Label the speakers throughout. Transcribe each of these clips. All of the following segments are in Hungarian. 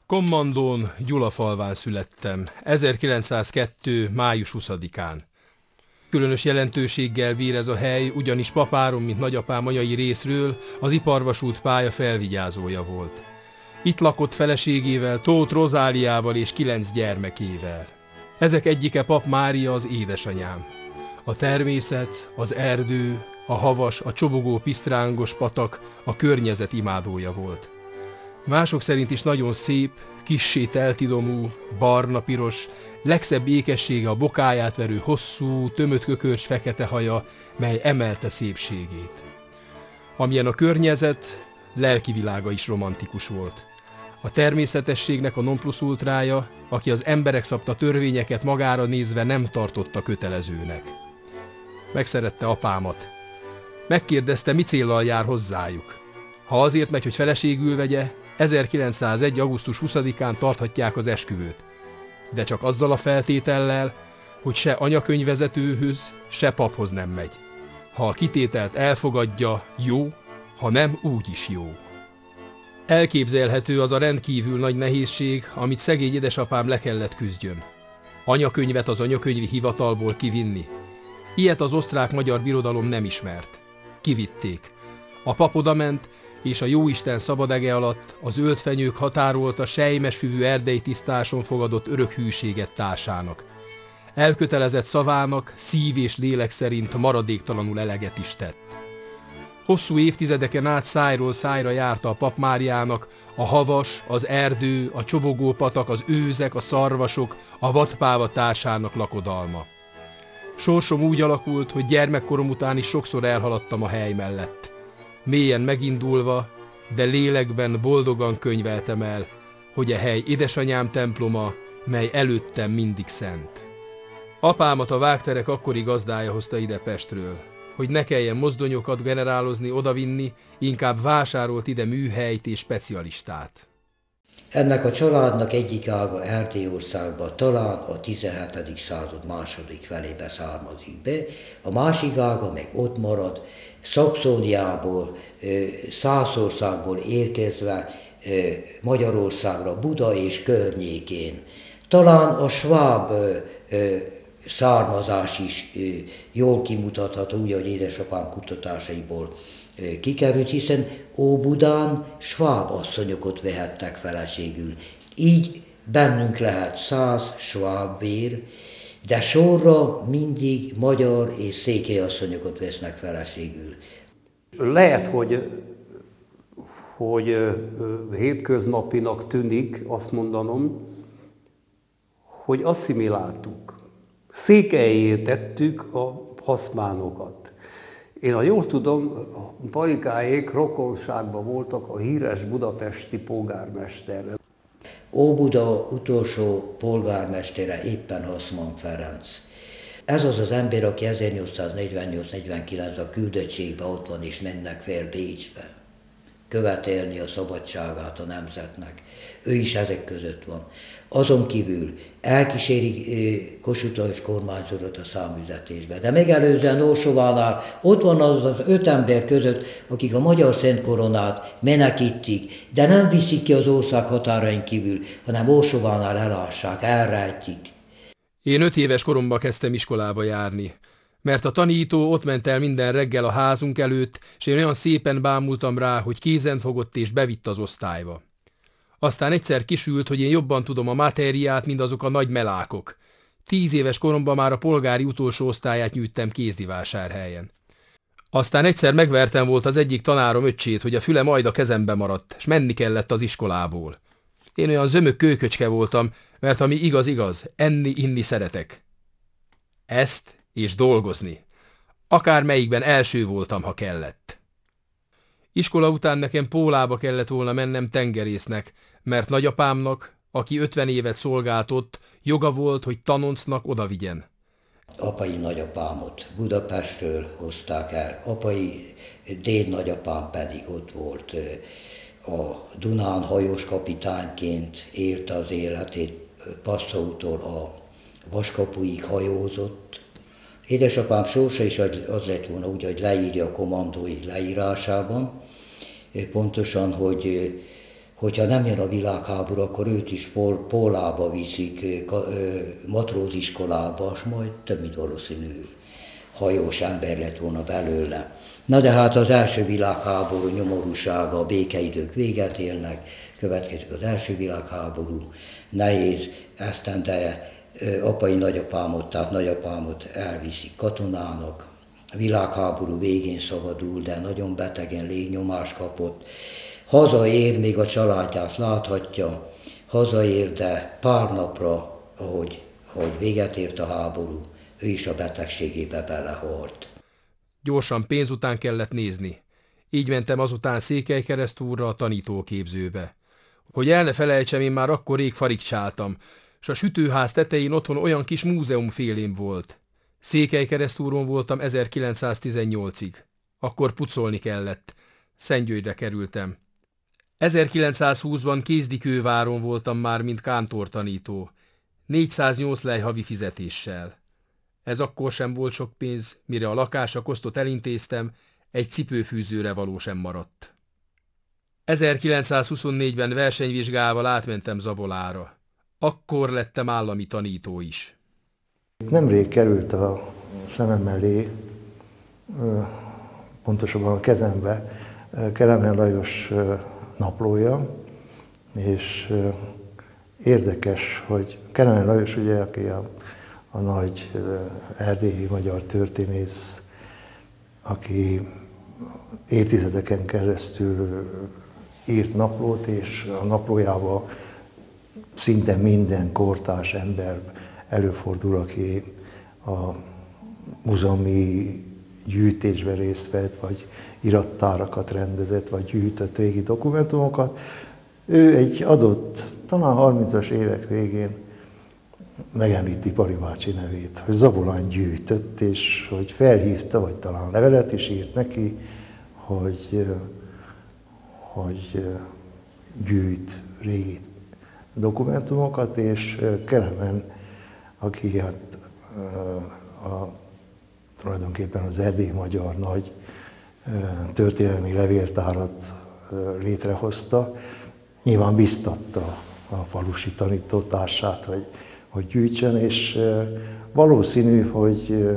Speaker 1: Kommandón, Gyulafalván születtem, 1902. május 20-án. Különös jelentőséggel bír ez a hely, ugyanis papárom, mint nagyapám anyai részről az iparvasút pálya felvigyázója volt. Itt lakott feleségével, Tóth Rozáliával és 9 gyermekével. Ezek egyike Pap Mária, az édesanyám. A természet, az erdő, a havas, a csobogó pisztrángos patak a környezet imádója volt. Mások szerint is nagyon szép, kissé teltidomú, barna-piros, legszebb ékessége a bokáját verő hosszú, tömött kökörcs fekete haja, mely emelte szépségét. Amilyen a környezet, lelki világa is romantikus volt. A természetességnek a non plus ultrája, aki az emberek szabta törvényeket magára nézve nem tartotta kötelezőnek. Megszerette apámat. Megkérdezte, mi céllal jár hozzájuk. Ha azért megy, hogy feleségül vegye, 1901. augusztus 20-án tarthatják az esküvőt. De csak azzal a feltétellel, hogy se anyakönyvvezetőhöz, se paphoz nem megy. Ha a kitételt elfogadja, jó, ha nem, úgy is jó. Elképzelhető az a rendkívül nagy nehézség, amit szegény édesapám le kellett küzdjön. Anyakönyvet az anyakönyvi hivatalból kivinni. Ilyet az osztrák-magyar birodalom nem ismert. Kivitték. A pap odament, és a jóisten szabadege alatt a zöld fenyők határolta sejmesfüvű erdeitisztáson fogadott örök hűséget társának. Elkötelezett szavának szív és lélek szerint maradéktalanul eleget is tett. Hosszú évtizedeken át szájról szájra járta a Pap Máriának a havas, az erdő, a csobogópatak, az őzek, a szarvasok, a vadpáva társának lakodalma. Sorsom úgy alakult, hogy gyermekkorom után is sokszor elhaladtam a hely mellett. Mélyen megindulva, de lélekben boldogan könyveltem el, hogy a hely édesanyám temploma, mely előttem mindig szent. Apámat a vágterek akkori gazdája hozta ide Pestről, hogy ne kelljen mozdonyokat generálozni, odavinni, inkább vásárolt ide műhelyt és specialistát.
Speaker 2: Ennek a családnak egyik ága Erdélyországban talán a 17. század második felébe származik be, a másik ága meg ott marad, Szaxóniából, Szászországból érkezve Magyarországra, Buda és környékén. Talán a sváb származás is jól kimutatható, úgy, hogy édesapám kutatásaiból kikerült, hiszen Óbudán sváb asszonyokat vehettek feleségül. Így bennünk lehet 100 sváb vér, de sorra mindig magyar és székely asszonyokat vesznek feleségül.
Speaker 3: Lehet, hogy hétköznapinak tűnik azt mondanom, hogy asszimiláltuk. Székelyé tettük a haszmánokat. Én, ha jól tudom, Palikáék rokonságban voltak a híres budapesti polgármesterrel.
Speaker 2: Óbuda utolsó polgármestere éppen Haszman Ferenc. Ez az az ember, aki 1848-49 a küldöttségben ott van és mennek fel Bécsbe. Követelni a szabadságát a nemzetnek. Ő is ezek között van. Azon kívül elkíséri Kossuth Lajos kormányzót a számüzetésbe. De megelőzően Orsovánál ott van az 5 ember között, akik a magyar Szent Koronát menekítik, de nem viszik ki az ország határain kívül, hanem Orsovánál elássák, elrejtik.
Speaker 1: Én 5 éves koromban kezdtem iskolába járni, mert a tanító ott ment el minden reggel a házunk előtt, és én olyan szépen bámultam rá, hogy kézen fogott és bevitt az osztályba. Aztán egyszer kisült, hogy én jobban tudom a matériát, mint azok a nagy melákok. 10 éves koromban már a polgári utolsó osztályát nyűjtem Kézdivásárhelyen. Aztán egyszer megvertem volt az egyik tanárom öccsét, hogy a füle majd a kezembe maradt, és menni kellett az iskolából. Én olyan zömök kőköcske voltam, mert ami igaz, enni-inni szeretek. Ezt és dolgozni. Akár melyikben első voltam, ha kellett. Iskola után nekem Pólába kellett volna mennem tengerésznek, mert nagyapámnak, aki 50 évet szolgáltott, joga volt, hogy tanoncnak odavigyen.
Speaker 2: Apai nagyapámot Budapestről hozták el, apai dédnagyapám pedig ott volt a Dunán hajós kapitányként, érte az életét, Passautól a Vaskapuig hajózott. Édesapám sorsa is az lett volna úgy, hogy leírja a kommandói leírásában, pontosan, hogy hogyha nem jön a világháború, akkor őt is Pólába viszik, matróziskolába, és majd több mint valószínű hajós ember lett volna belőle. Na de hát az első világháború nyomorúsága, a békeidők véget élnek, következik az első világháború, nehéz esztende, apai nagyapámot, tehát nagyapámot elviszik katonának, a világháború végén szabadul, de nagyon betegen légnyomást kapott, hazaér, még a családját láthatja, hazaér, de pár napra, ahogy véget ért a háború, ő is a betegségébe belehalt.
Speaker 1: Gyorsan pénz után kellett nézni. Így mentem azután Székelykeresztúrra a tanítóképzőbe. Hogy el ne felejtsem, én már akkor rég farigcsáltam, s a sütőház tetején otthon olyan kis múzeumfélém volt. Székelykeresztúron voltam 1918-ig. Akkor pucolni kellett. Szentgyörgyre kerültem. 1920-ban Kézdikőváron voltam már, mint kántortanító. 408 lej havi fizetéssel. Ez akkor sem volt sok pénz, mire a lakásra kosztot elintéztem, egy cipőfűzőre való sem maradt. 1924-ben versenyvizsgával átmentem Zabolára. Akkor lettem állami tanító is.
Speaker 4: Nemrég került a szemem elé, pontosabban a kezembe, Kelemen Lajos naplója, és érdekes, hogy Kelemen Lajos ugye, aki a nagy erdélyi magyar történész, aki évtizedeken keresztül írt naplót, és a naplójában szinte minden kortárs ember előfordul, aki a múzeumi gyűjtésben részt vett, vagy irattárakat rendezett, vagy gyűjtött régi dokumentumokat. Ő egy adott, talán 30-as évek végén megemlíti Pali bácsi nevét, hogy Zabolán gyűjtött, és hogy felhívta, vagy talán levelet is írt neki, hogy gyűjt régi dokumentumokat, és Kelemen, aki hát tulajdonképpen az erdélyi magyar nagy történelmi levéltárat létrehozta, nyilván biztatta a falusi tanítótársát, hogy gyűjtsön, és valószínű, hogy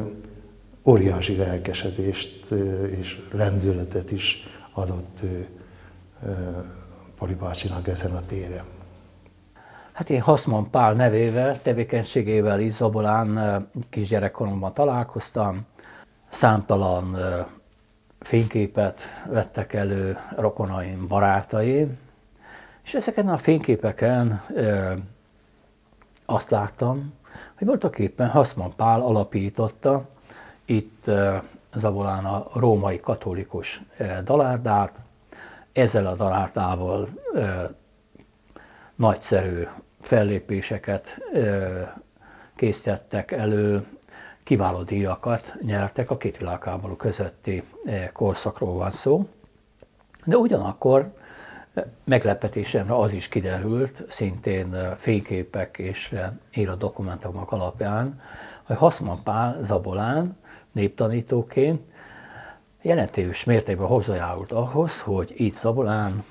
Speaker 4: óriási lelkesedést és lendületet is adott Pali bácsinak ezen a téren.
Speaker 5: Hát én Haszman Pál nevével, tevékenységével is Zabolán kisgyerekkoromban találkoztam. Számtalan fényképet vettek elő rokonaim, barátaim, és ezeken a fényképeken azt láttam, hogy voltaképpen Haszman Pál alapította itt Zabolán a római katolikus dalárdát. Ezzel a dalárdával nagyszerű fellépéseket készítettek elő, kiváló díjakat nyertek, a két világháború közötti korszakról van szó. De ugyanakkor meglepetésemre az is kiderült, szintén fényképek és írott dokumentumok alapján, hogy Haszman Pál Zabolán néptanítóként jelentős mértékben hozzájárult ahhoz, hogy itt Zabolán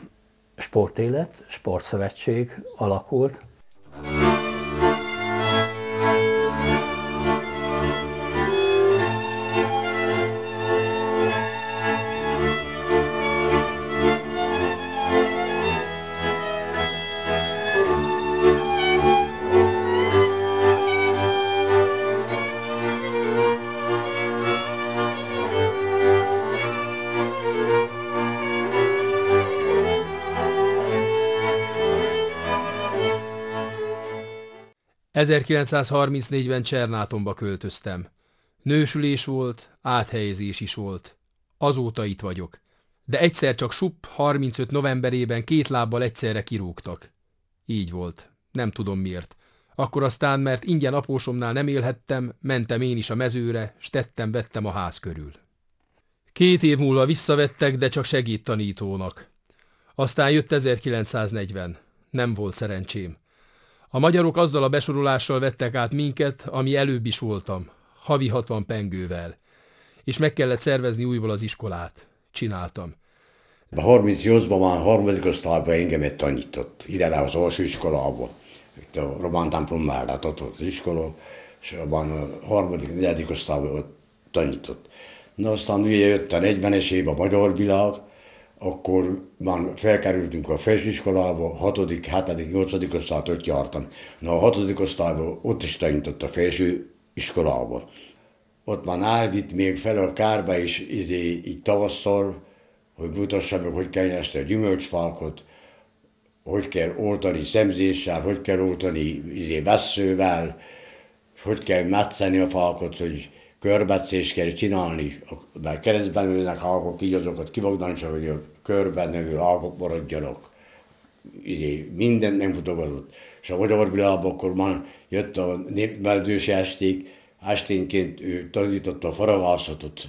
Speaker 5: sportélet, sportszövetség alakult.
Speaker 1: 1934-ben Csernátonba költöztem. Nősülés volt, áthelyezés is volt. Azóta itt vagyok. De egyszer csak supp 35 novemberében 2 lábbal egyszerre kirúgtak. Így volt. Nem tudom miért. Akkor aztán, mert ingyen apósomnál nem élhettem, mentem én is a mezőre, s tettem-vettem a ház körül. 2 év múlva visszavettek, de csak segédtanítónak. Aztán jött 1940. Nem volt szerencsém. A magyarok azzal a besorolással vettek át minket, ami előbb is voltam, havi 60 pengővel. És meg kellett szervezni újból az iskolát. Csináltam.
Speaker 6: A 38-ban már harmadik osztályban engemet tanított, ide le az alsó iskolába. Itt a román templom mellett ott volt az iskola, és abban a harmadik, negyedik osztályban ott tanított. Na aztán ugye jött a 40-es év a magyar világ, akkor már felkerültünk a felsőiskolába, 6., 7., 8. osztályt ott jártam. Na a 6. osztályban ott is tanított a felső iskolába. Ott már elvitt még fel a kárba is így tavasszal, hogy mutassa meg, hogy kell nyerni a gyümölcsfákot, hogy kell oltani szemzéssel, hogy kell oltani vesszővel, hogy kell metszeni a fákot, hogy körmetszést kell csinálni, mert keresztben nőnek ágok, így azokat kivagdani, csak hogy a körben növő ágok maradjanak. Mindent megmutogatott. És a magyar világban akkor már jött a népmeldős esték, esténként ő tanította a faragászatot,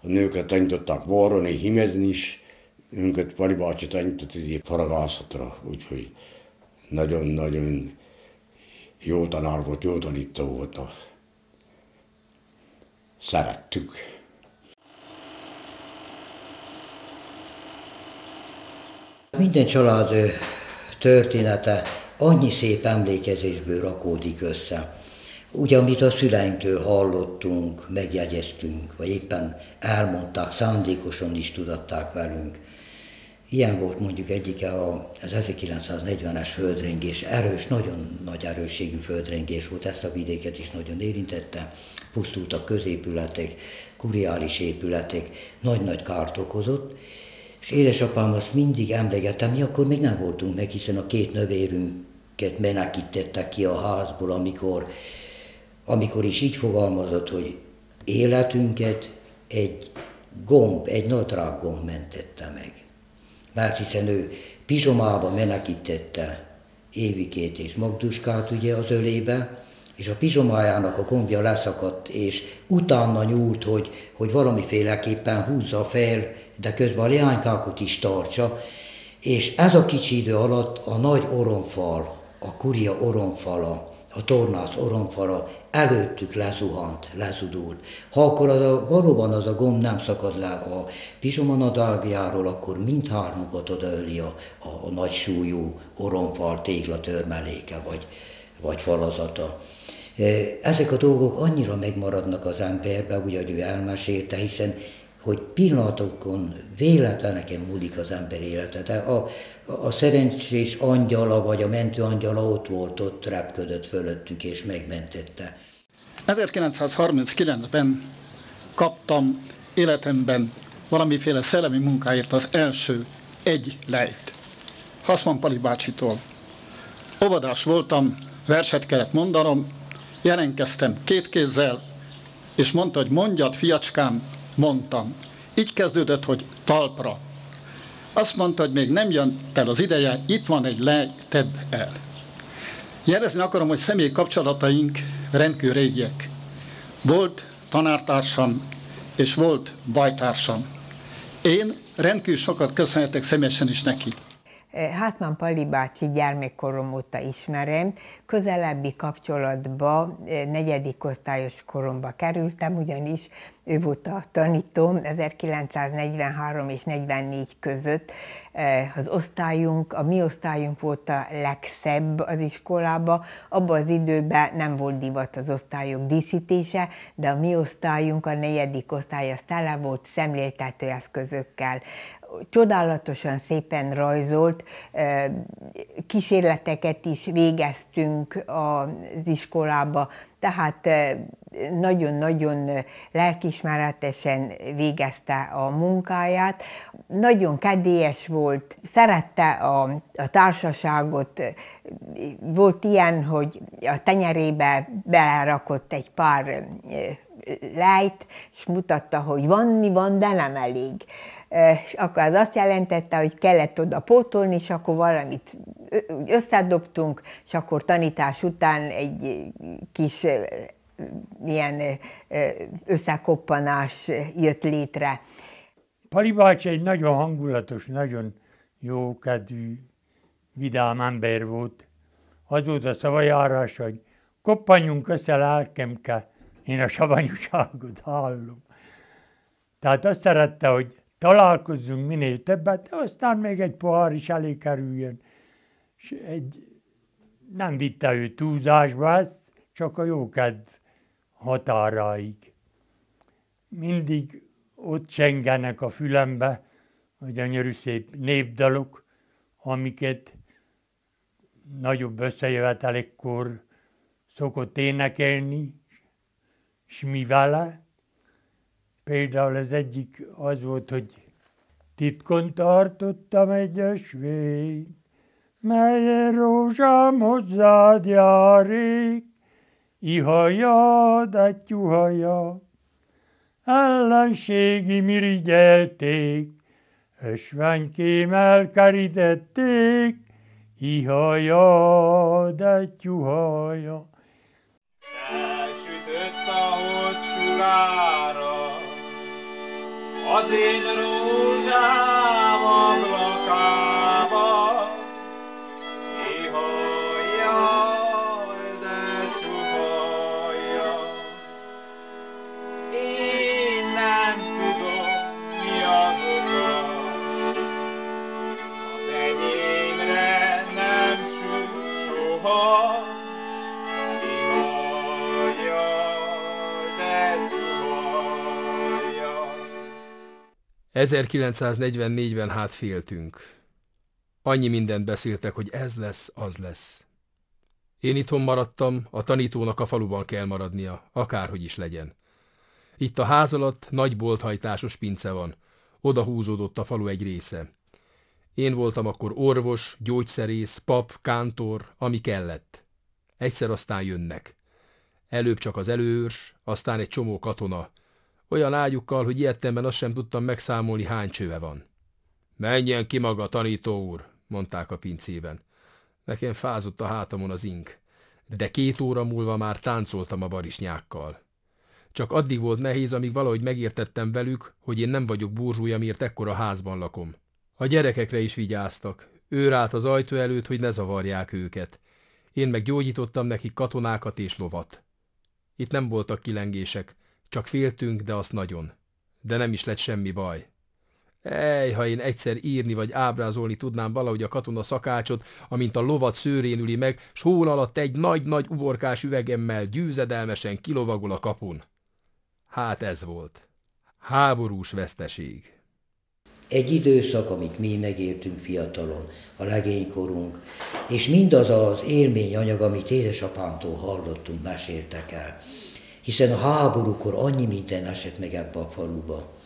Speaker 6: a nőket tanították varroni, himezni is, minket Pali bácsi tanított faragászatra, úgyhogy nagyon-nagyon jó tanár volt, jó tanító volt. Szerettük.
Speaker 2: Minden család története annyi szép emlékezésből rakódik össze. Ugye, amit a szüleinktől hallottunk, megjegyeztünk, vagy éppen elmondták, szándékosan is tudatták velünk. Ilyen volt mondjuk egyike az 1940-es földrengés, erős, nagyon nagy erősségű földrengés volt, ezt a vidéket is nagyon érintette, pusztultak középületek, kuriális épületek, nagy-nagy kárt okozott, és édesapám azt mindig emlegette, mi akkor még nem voltunk meg, hiszen a két növérünket menekítettek ki a házból, amikor is így fogalmazott, hogy életünket egy nadrággomb mentette meg. Mert hiszen ő pizsomába menekítette Évikét és Magduskát ugye az ölébe, és a pizsomájának a gombja leszakadt, és utána nyúlt, hogy valamiféleképpen húzza fel, de közben a leánykákat is tartsa, és ez a kicsi idő alatt a nagy oromfal, a kuria oromfala, a tornász oromfala előttük lezuhant, lezudult. Ha akkor valóban az a gomb nem szakad le a pizsomanadrágjáról, akkor mindhármukat odaöli a nagy súlyú oromfal téglatörmeléke vagy falazata. Ezek a dolgok annyira megmaradnak az emberbe, úgy, ahogy ő elmesélte, hiszen hogy pillanatokon véletleneken múlik az ember élete, de a szerencsés angyala vagy a mentő angyala ott volt, ott repködött fölöttük és megmentette.
Speaker 7: 1939-ben kaptam életemben valamiféle szellemi munkáért az első egy lejt. Haszman Pali bácsitól. Óvodás voltam, verset kellett mondanom, jelentkeztem két kézzel, és mondta, hogy mondjad, fiacskám, mondtam. Így kezdődött, hogy talpra. Azt mondta, hogy még nem jön el az ideje, itt van egy lej, tedd el. Jelezni akarom, hogy személyi kapcsolataink rendkívül régiek. Volt tanártársam, és volt bajtársam. Én rendkívül sokat köszönhetek személyesen is neki.
Speaker 8: Hátman Pali bácsi gyermekkorom óta ismerem, közelebbi kapcsolatba 4. osztályos koromba kerültem, ugyanis ő volt a tanítóm 1943 és 44 között. Az osztályunk, a mi osztályunk volt a legszebb az iskolába, abban az időben nem volt divat az osztályok díszítése, de a mi osztályunk, a 4. osztály, az tele volt szemléltetőeszközökkel. Csodálatosan szépen rajzolt, kísérleteket is végeztünk az iskolába, tehát nagyon-nagyon lelkiismeretesen végezte a munkáját. Nagyon kedélyes volt, szerette a társaságot. Volt ilyen, hogy a tenyerébe belerakott egy pár lejt, és mutatta, hogy van, de nem elég. És akkor az azt jelentette, hogy kellett oda pótolni, és akkor valamit összedobtunk, és akkor tanítás után egy kis ilyen összekoppanás jött létre.
Speaker 9: Pali bácsi egy nagyon hangulatos, nagyon jókedvű, vidám ember volt. Az volt a szavajárás, hogy koppanjunk össze lelkemke, én a savanyúságot hallom. Tehát azt szerette, hogy találkozzunk minél többet, de aztán még egy pohár is elé kerüljön. És nem vitte ő túlzásba ezt, csak a jókedv határáig. Mindig ott csengenek a fülembe a gyönyörű szép népdalok, amiket nagyobb összejövetelekkor szokott énekelni, s mi vele. Például az egyik az volt, hogy titkon tartottam egy ösvényt, melyen rózsám hozzád járék, ihajad, atyuhaja, ellenségi mirigyelték, ösványkém elkerítették, ihajad, atyuhaja.
Speaker 10: Elsütött a hold sugára, az én rózsám ablakába, ihajjaj, de csuhajja. Én nem tudom, mi az oka, az enyémre nem süt soha, ihajjaj, de csuhajja.
Speaker 1: 1944-ben hát féltünk. Annyi mindent beszéltek, hogy ez lesz, az lesz. Én itthon maradtam, a tanítónak a faluban kell maradnia, akárhogy is legyen. Itt a ház alatt nagy bolthajtásos pince van, oda húzódott a falu egy része. Én voltam akkor orvos, gyógyszerész, pap, kántor, ami kellett. Egyszer aztán jönnek. Előbb csak az előőrs, aztán egy csomó katona. Olyan ágyukkal, hogy ilyettemben azt sem tudtam megszámolni, hány csöve van. Menjen ki maga, tanító úr, mondták a pincében. Nekem fázott a hátamon az ink, de 2 óra múlva már táncoltam a barisnyákkal. Csak addig volt nehéz, amíg valahogy megértettem velük, hogy én nem vagyok burzsúly, amiért ekkora házban lakom. A gyerekekre is vigyáztak. Őr állt az ajtó előtt, hogy ne zavarják őket. Én meg gyógyítottam nekik katonákat és lovat. Itt nem voltak kilengések, csak féltünk, de azt nagyon. De nem is lett semmi baj. Ha én egyszer írni vagy ábrázolni tudnám valahogy a katona szakácsot, amint a lovat szőrén üli meg, s hól alatt egy nagy-nagy uborkás üvegemmel győzedelmesen kilovagol a kapun. Hát ez volt. Háborús veszteség.
Speaker 2: Egy időszak, amit mi megértünk fiatalon, a legénykorunk, és mindaz az élményanyag, amit édesapámtól hallottunk, meséltek el. Hiszen a háborúkor annyi minden esett meg ebbe a faluba.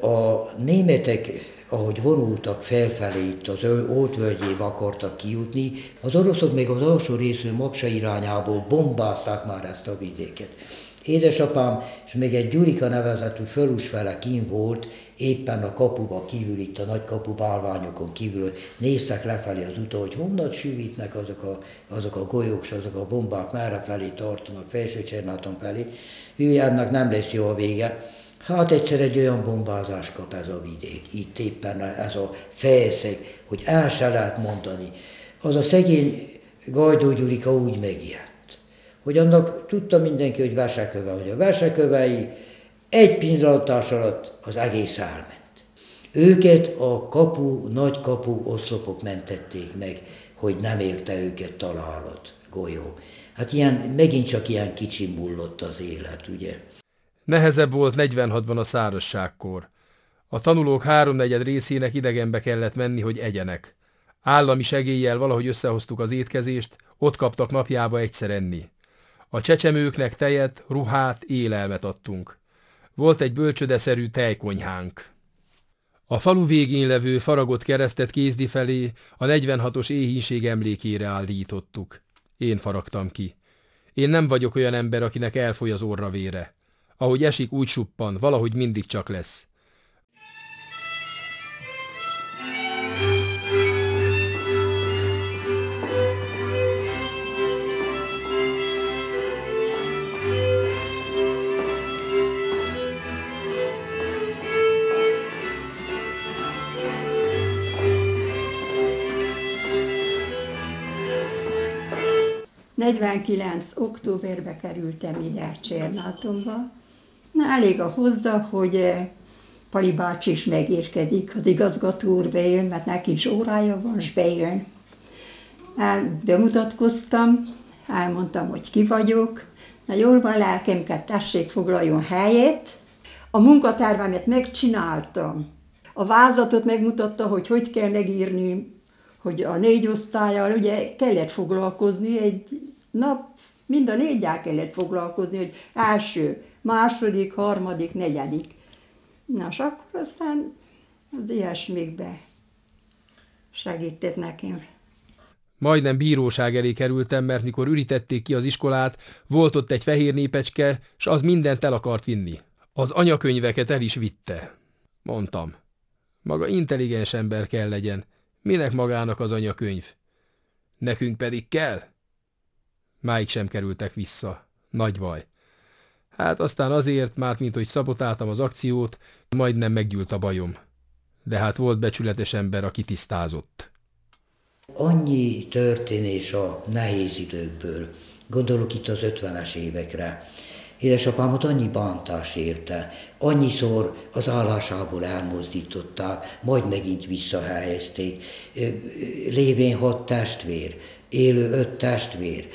Speaker 2: A németek, ahogy vonultak felfelé, itt az Oltvölgyébe akartak kijutni, az oroszok még az alsó részről Maksa irányából bombázták már ezt a vidéket. Édesapám, és még egy Gyurika nevezetű fölus vele kín volt, éppen a kapuba kívül, itt a nagy kapu bálványokon kívül, néztek lefelé az úton, hogy honnan sűvítnek azok a golyók, azok a bombák, merre felé tartanak, Felső-Csernáton felé. Ennek nem lesz jó a vége. Hát egyszer egy olyan bombázás kap ez a vidék, itt éppen ez a felszeg, hogy el se lehet mondani. Az a szegény Gajdó Gyurika úgy megijedt, hogy annak tudta mindenki, hogy veseköve, hogy a vesekövei egy pillanatás alatt az egész elment. Őket a nagy kapu oszlopok mentették meg, hogy nem érte őket találat, golyó. Hát megint csak ilyen kicsi mullott az élet, ugye?
Speaker 1: Nehezebb volt 46-ban a szárazságkor. A tanulók 3/4 részének idegenbe kellett menni, hogy egyenek. Állami segéllyel valahogy összehoztuk az étkezést, ott kaptak napjába egyszer enni. A csecsemőknek tejet, ruhát, élelmet adtunk. Volt egy bölcsödeszerű tejkonyhánk. A falu végén levő faragott keresztet Kézdi felé a 46-os éhínség emlékére állítottuk. Én faragtam ki. Én nem vagyok olyan ember, akinek elfoly az orra vére. Ahogy esik, úgy suppan, valahogy mindig csak lesz.
Speaker 11: Októberbe kerültem ide Csernátonba. Na, elég a hozzá, hogy Pali bácsi is megérkezik, az igazgató úr bejön, mert neki is órája van, és bejön. Bemutatkoztam, elmondtam, hogy ki vagyok. Na jól van, lelkemket, tessék, foglaljon helyet. A munkatervemet megcsináltam. A vázatot megmutatta, hogy kell megírni, hogy a 4 osztályal ugye kellett foglalkozni, egy nap mind a 4-jel kellett foglalkozni, hogy első, második, harmadik, negyedik. Na, és akkor aztán az ilyesmikbe segített nekem.
Speaker 1: Majdnem bíróság elé kerültem, mert mikor ürítették ki az iskolát, volt ott egy fehér népecske, s az mindent el akart vinni. Az anyakönyveket el is vitte. Mondtam, maga intelligens ember kell legyen, minek magának az anyakönyv? Nekünk pedig kell? Máig sem kerültek vissza. Nagy baj. Hát aztán azért, már mint hogy szabotáltam az akciót, majdnem meggyűlt a bajom. De hát volt becsületes ember, aki tisztázott.
Speaker 2: Annyi történés a nehéz időkből, gondolok itt az 50-es évekre. Édesapámot annyi bántás érte, annyiszor az állásából elmozdították, majd megint visszahelyezték. Lévén 6 testvér, élő 5 testvér,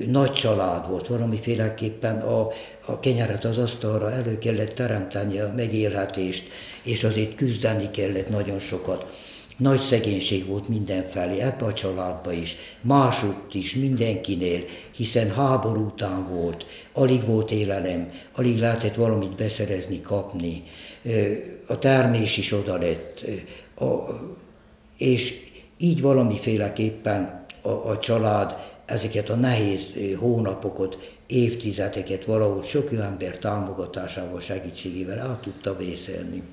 Speaker 2: nagy család volt, valamiféleképpen a kenyeret az asztalra elő kellett teremteni a megélhetést, és azért küzdeni kellett nagyon sokat. Nagy szegénység volt mindenfelé, ebbe a családba is, másutt is, mindenkinél, hiszen háború után volt, alig volt élelem, alig lehetett valamit beszerezni, kapni. A termés is oda lett, és így valamiféleképpen a család ezeket a nehéz hónapokat, évtizedeket valahogy sok ember támogatásával, segítségével át tudta vészelni.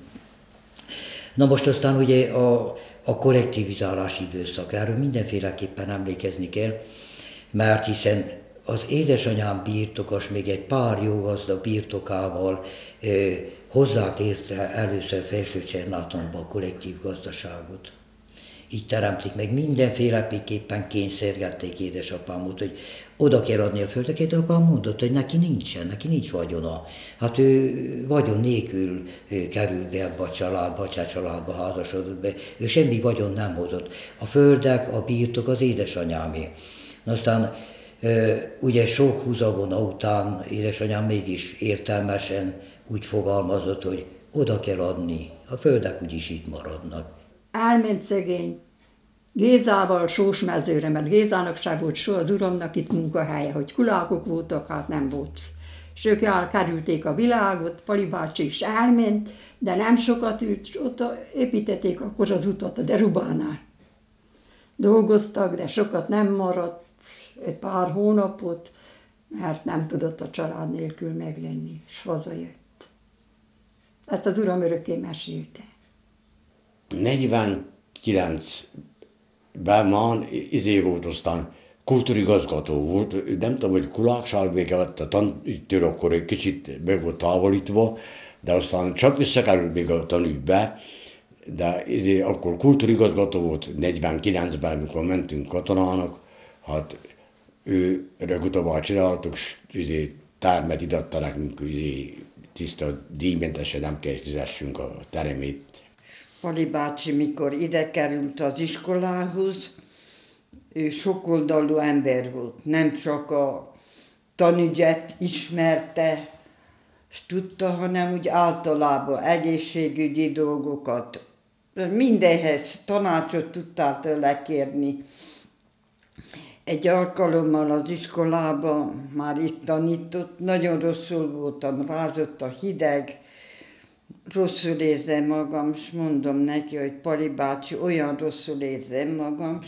Speaker 2: Na most aztán ugye a kollektivizálás időszak, erről mindenféleképpen emlékezni kell, mert hiszen az édesanyám birtokos még egy pár jó gazda birtokával hozzák érte először Felső-Csernátonba a kollektív gazdaságot. Így teremtik meg, mindenféleképpen kényszergették édesapámot, hogy oda kell adni a földeket, de apám mondott, hogy neki nincs vagyona. Hát ő vagyon nélkül került be ebbe a családba, a cseh családba házasodott be, ő semmi vagyon nem hozott. A földek, a birtok az édesanyámé. Aztán ugye sok húzavona után édesanyám mégis értelmesen úgy fogalmazott, hogy oda kell adni, a földek úgyis itt maradnak.
Speaker 11: Elment szegény Gézával Sósmezőre, mert Gézának sem volt soha az uramnak itt munkahelye, hogy kulákok voltak, hát nem volt. És ők elkerülték a világot, Pali bácsi is elment, de nem sokat ült, ott építették akkor az utat a Derubánál. Dolgoztak, de sokat nem maradt, egy pár hónapot, mert nem tudott a család nélkül meglenni, és hazajött. Ezt az uram örökké mesélte.
Speaker 6: 49-ben már volt, aztán kultúrigazgató volt, nem tudom, hogy Kulákságvége lett a tanítőr, akkor egy kicsit meg volt távolítva, de aztán csak visszakerült még a tanügybe, de akkor kultúrigazgató volt 49-ben, amikor mentünk katonának, hát ő legutóbb csináltuk, és termet idatta nekünk, tiszta díjmentesen nem kell fizessünk a teremét.
Speaker 12: Pali bácsi, mikor ide került az iskolához, ő sokoldalú ember volt. Nem csak a tanügyet ismerte, és tudta, hanem úgy általában egészségügyi dolgokat. Mindenhez tanácsot tudtál tőle kérni. Egy alkalommal az iskolában már itt tanított, nagyon rosszul voltam, rázott a hideg, rosszul érzem magam, és mondom neki, hogy Pali bácsi, olyan rosszul érzem magam, és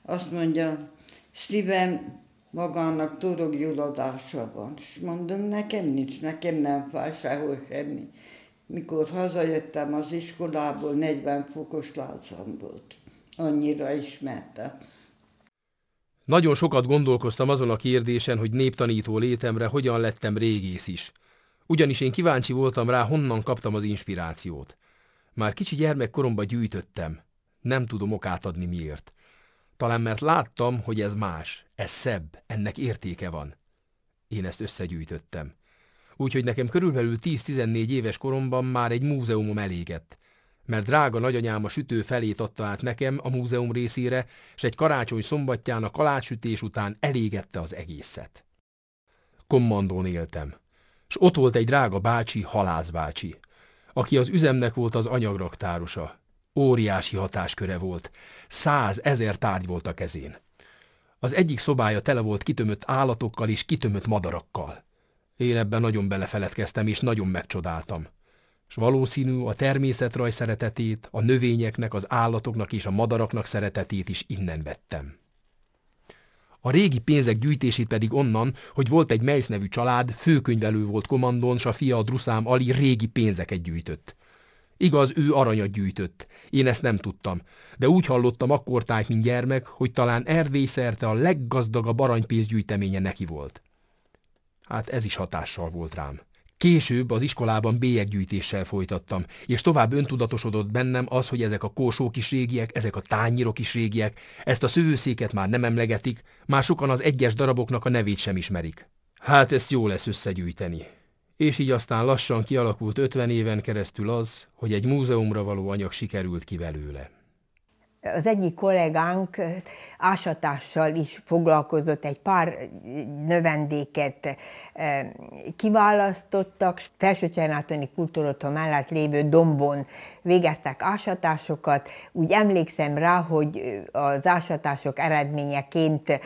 Speaker 12: azt mondja, szívem magának torokgyulladása van. És mondom, nekem nincs, nekem nem fáj sehol semmi. Mikor hazajöttem az iskolából, 40 fokos láncam volt. Annyira ismertem.
Speaker 1: Nagyon sokat gondolkoztam azon a kérdésen, hogy néptanító létemre hogyan lettem régész is. Ugyanis én kíváncsi voltam rá, honnan kaptam az inspirációt. Már kicsi gyermekkoromban gyűjtöttem. Nem tudom okát adni miért. Talán mert láttam, hogy ez más, ez szebb, ennek értéke van. Én ezt összegyűjtöttem. Úgyhogy nekem körülbelül 10-14 éves koromban már egy múzeumom elégett, mert drága nagyanyám a sütő felét adta át nekem a múzeum részére, és egy karácsony szombatján a kalácssütés után elégette az egészet. Kommandón éltem, s ott volt egy drága bácsi, halászbácsi, aki az üzemnek volt az anyagraktárosa. Óriási hatásköre volt, 100 000 tárgy volt a kezén. Az egyik szobája tele volt kitömött állatokkal és kitömött madarakkal. Én ebben nagyon belefeledkeztem és nagyon megcsodáltam. S valószínű a természetrajz szeretetét, a növényeknek, az állatoknak és a madaraknak szeretetét is innen vettem. A régi pénzek gyűjtését pedig onnan, hogy volt egy Meisz nevű család, főkönyvelő volt kommandón, s a fia, a Druszám Ali régi pénzeket gyűjtött. Igaz, ő aranyat gyűjtött, én ezt nem tudtam, de úgy hallottam akkortájt, mint gyermek, hogy talán Erdély szerte a leggazdagabb aranypénzgyűjteménye neki volt. Hát ez is hatással volt rám. Később az iskolában bélyeggyűjtéssel folytattam, és tovább öntudatosodott bennem az, hogy ezek a kósók is régiek, ezek a tányérok is régiek, ezt a szövőszéket már nem emlegetik, már sokan az egyes daraboknak a nevét sem ismerik. Hát ezt jó lesz összegyűjteni. És így aztán lassan kialakult 50 éven keresztül az, hogy egy múzeumra való anyag sikerült ki belőle.
Speaker 8: Az egyik kollégánk ásatással is foglalkozott, egy pár növendéket kiválasztottak, Felsőcsernátoni Kultúrotthon mellett lévő dombon végeztek ásatásokat. Úgy emlékszem rá, hogy az ásatások eredményeként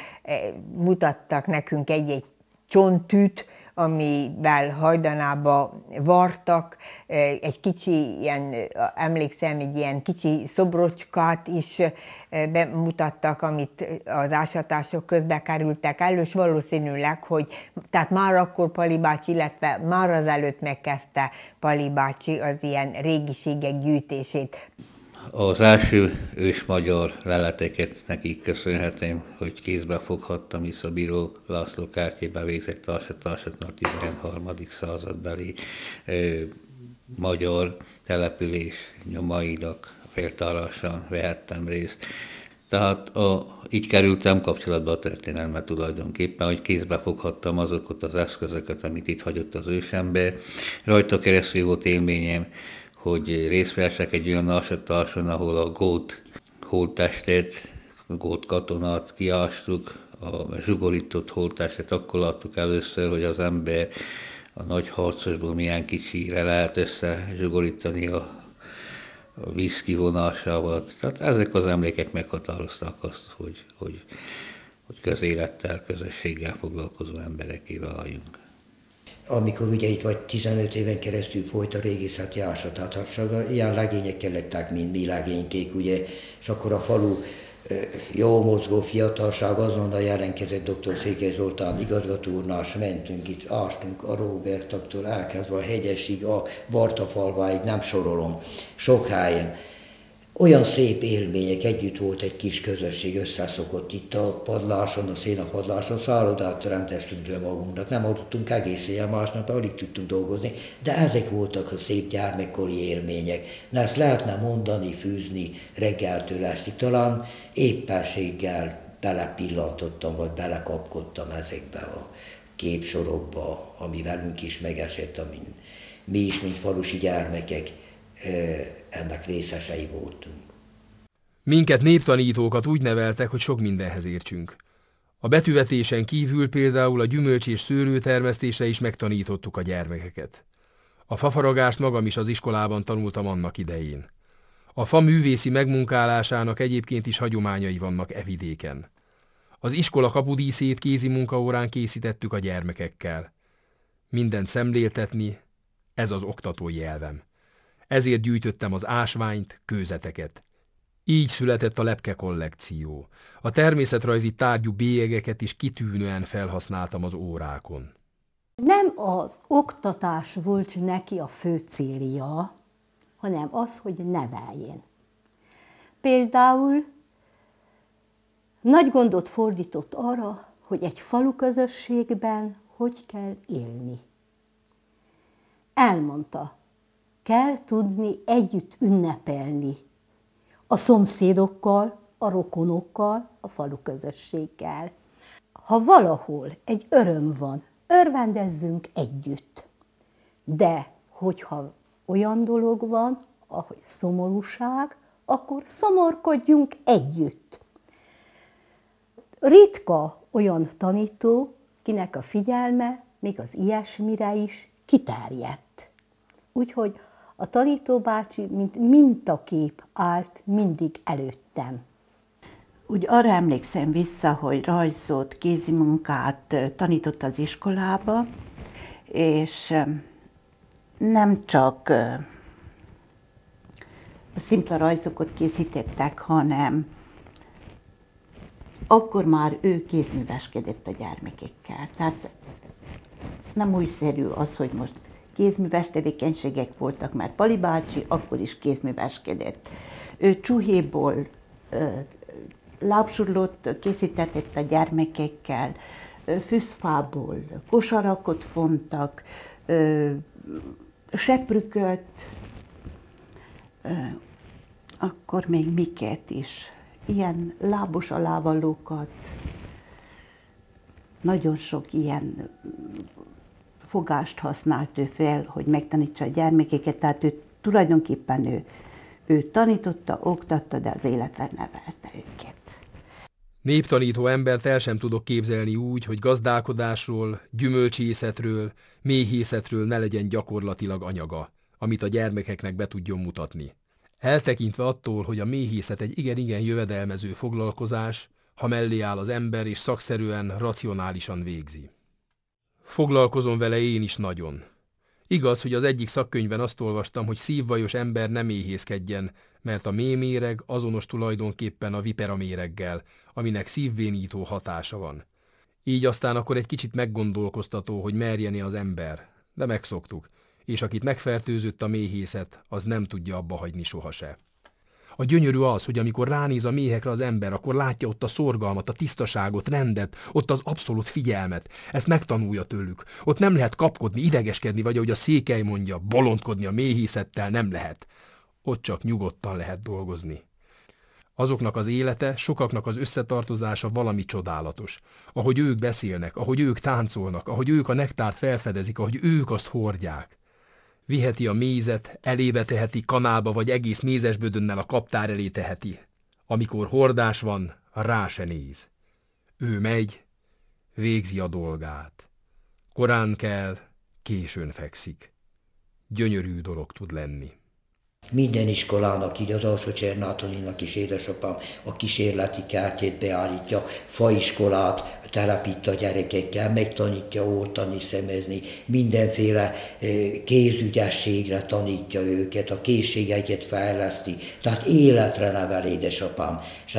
Speaker 8: mutattak nekünk egy csonttűt, amivel hajdanába vartak, egy kicsi, emlékszem, egy ilyen kicsi szobrocskát is bemutattak, amit az ásatások közbe kerültek elő, és valószínűleg, hogy tehát már akkor Pali bácsi, illetve már azelőtt megkezdte Pali bácsi az ilyen régiségek gyűjtését.
Speaker 5: Az első ősmagyar leleteket nekik köszönhetem, hogy kézbe foghattam, hisz a Bíró László kártyában végzett ásatásoknak a 13. századbeli magyar település nyomainak feltárásán vehettem részt. Tehát így kerültem kapcsolatba a történelmet tulajdonképpen, hogy kézbe foghattam azokat az eszközöket, amit itt hagyott az ősember. Rajta keresztül volt élményem, hogy részt vessek egy olyan ásatáson, ahol a gót holttestet, a gót katonát kiástuk, a zsugorított holttestet akkor láttuk először, hogy az ember a nagy harcosból milyen kicsire lehet összezsugorítani a víz kivonásával. Tehát ezek az emlékek meghatározták azt, hogy közélettel, közösséggel foglalkozó embereké váljunk.
Speaker 2: Amikor ugye itt vagy 15 éven keresztül folyt a régészeti ásatás, ilyen legényekkel lettek, mint mi legénykék, ugye, és akkor a falu jó mozgó fiatalság azonnal jelentkezett dr. Székely Zoltán igazgató úrnál, és mentünk itt, ástunk a Róbertaktól elkezdve a hegyesig, a Bartafalváig, nem sorolom, sok helyen. Olyan szép élmények, együtt volt egy kis közösség, összeszokott itt a padláson, a szénapadláson, szállodát teremtettünk le magunknak, nem adottunk egész éjjel, másnap alig tudtunk dolgozni, de ezek voltak a szép gyermekkori élmények. Na ezt lehetne mondani, fűzni reggeltől estig, talán éppenséggel belepillantottam, vagy belekapkodtam ezekbe a képsorokba, ami velünk is megesett, amin mi is, mint falusi gyermekek, ennek részesei voltunk.
Speaker 1: Minket néptanítókat úgy neveltek, hogy sok mindenhez értsünk. A betűvetésen kívül például a gyümölcs és szőlőtermesztésre is megtanítottuk a gyermekeket. A fafaragást magam is az iskolában tanultam annak idején. A fa művészi megmunkálásának egyébként is hagyományai vannak e vidéken. Az iskola kapudíszét kézi munkaórán készítettük a gyermekekkel. Mindent szemléltetni, ez az oktatói jelvem. Ezért gyűjtöttem az ásványt, kőzeteket. Így született a lepke kollekció. A természetrajzi tárgyú bélyegeket is kitűnően felhasználtam az órákon.
Speaker 13: Nem az oktatás volt neki a fő célja, hanem az, hogy neveljen. Például nagy gondot fordított arra, hogy egy faluközösségben hogy kell élni. Elmondta, kell tudni együtt ünnepelni a szomszédokkal, a rokonokkal, a faluközösséggel. Ha valahol egy öröm van, örvendezzünk együtt. De hogyha olyan dolog van, ahogy szomorúság, akkor szomorkodjunk együtt. Ritka olyan tanító, kinek a figyelme még az ilyesmire is kiterjedt. Úgyhogy a tanítóbácsi, mint mintakép állt mindig előttem.
Speaker 14: Úgy arra emlékszem vissza, hogy rajzot, kézimunkát tanított az iskolába, és nem csak a szimpla rajzokat készítettek, hanem akkor már ő kézműveskedett a gyermekekkel. Tehát nem újszerű az, hogy most kézműves tevékenységek voltak, mert Pali bácsi akkor is kézműveskedett. Ő csuhéból lábzsurlót készítetett a gyermekekkel, fűszfából kosarakot fontak, seprüköt, akkor még miket is, ilyen lábos alávalókat, nagyon sok ilyen fogást használt ő fel, hogy megtanítsa a gyermekeket, tehát ő tulajdonképpen ő tanította, oktatta, de az életre nevelte őket.
Speaker 1: Néptanító embert el sem tudok képzelni úgy, hogy gazdálkodásról, gyümölcsészetről, méhészetről ne legyen gyakorlatilag anyaga, amit a gyermekeknek be tudjon mutatni. Eltekintve attól, hogy a méhészet egy igen-igen jövedelmező foglalkozás, ha mellé áll az ember és szakszerűen, racionálisan végzi. Foglalkozom vele én is nagyon. Igaz, hogy az egyik szakkönyvben azt olvastam, hogy szívbajos ember nem méhészkedjen, mert a méméreg azonos tulajdonképpen a viperaméreggel, aminek szívbénító hatása van. Így aztán akkor egy kicsit meggondolkoztató, hogy merjeni az ember, de megszoktuk, és akit megfertőzött a méhészet, az nem tudja abba hagyni sohase. A gyönyörű az, hogy amikor ránéz a méhekre az ember, akkor látja ott a szorgalmat, a tisztaságot, rendet, ott az abszolút figyelmet. Ezt megtanulja tőlük. Ott nem lehet kapkodni, idegeskedni, vagy ahogy a Székely mondja, bolondkodni a méhészettel nem lehet. Ott csak nyugodtan lehet dolgozni. Azoknak az élete, sokaknak az összetartozása valami csodálatos. Ahogy ők beszélnek, ahogy ők táncolnak, ahogy ők a nektárt felfedezik, ahogy ők azt hordják. Viheti a mézet, elébe teheti, kanálba vagy egész mézesbödönnel a kaptár elé teheti. Amikor hordás van, rá se néz. Ő megy, végzi a dolgát. Korán kell, későn fekszik. Gyönyörű dolog tud lenni.
Speaker 2: Minden iskolának, így az Alsó Csernátoninak is édesapám a kísérleti kártyát beállítja, faiskolát telepít a gyerekekkel, megtanítja oltani, szemezni, mindenféle kézügyességre tanítja őket, a készségeiket fejleszti, tehát életre nevel édesapám. És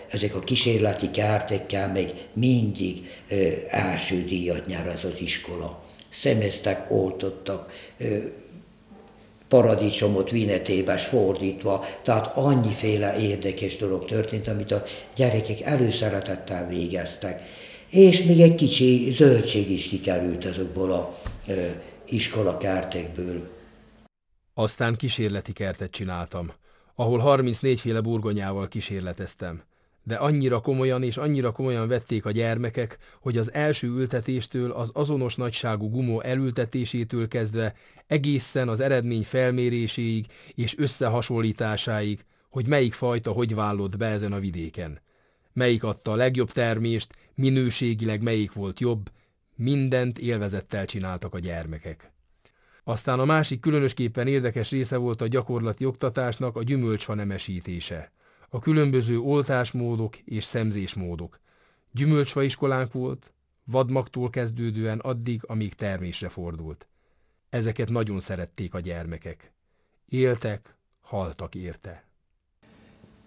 Speaker 2: ezek a kísérleti kártyákkel meg mindig első díjat nyer ez az iskola. Szemeztek, oltottak, paradicsomot vinetébes fordítva, tehát annyiféle érdekes dolog történt, amit a gyerekek előszeretettel végeztek. És még egy kicsi zöldség is kikerült azokból az iskolakártekből.
Speaker 1: Aztán kísérleti kertet csináltam, ahol 34 féle burgonyával kísérleteztem. De annyira komolyan és annyira komolyan vették a gyermekek, hogy az első ültetéstől, az azonos nagyságú gumó elültetésétől kezdve egészen az eredmény felméréséig és összehasonlításáig, hogy melyik fajta hogy vállott be ezen a vidéken. Melyik adta a legjobb termést, minőségileg melyik volt jobb, mindent élvezettel csináltak a gyermekek. Aztán a másik különösképpen érdekes része volt a gyakorlati oktatásnak a gyümölcsfa nemesítése. A különböző oltásmódok és szemzésmódok. Gyümölcsfa iskolánk volt, vadmagtól kezdődően addig, amíg termésre fordult. Ezeket nagyon szerették a gyermekek. Éltek, haltak érte.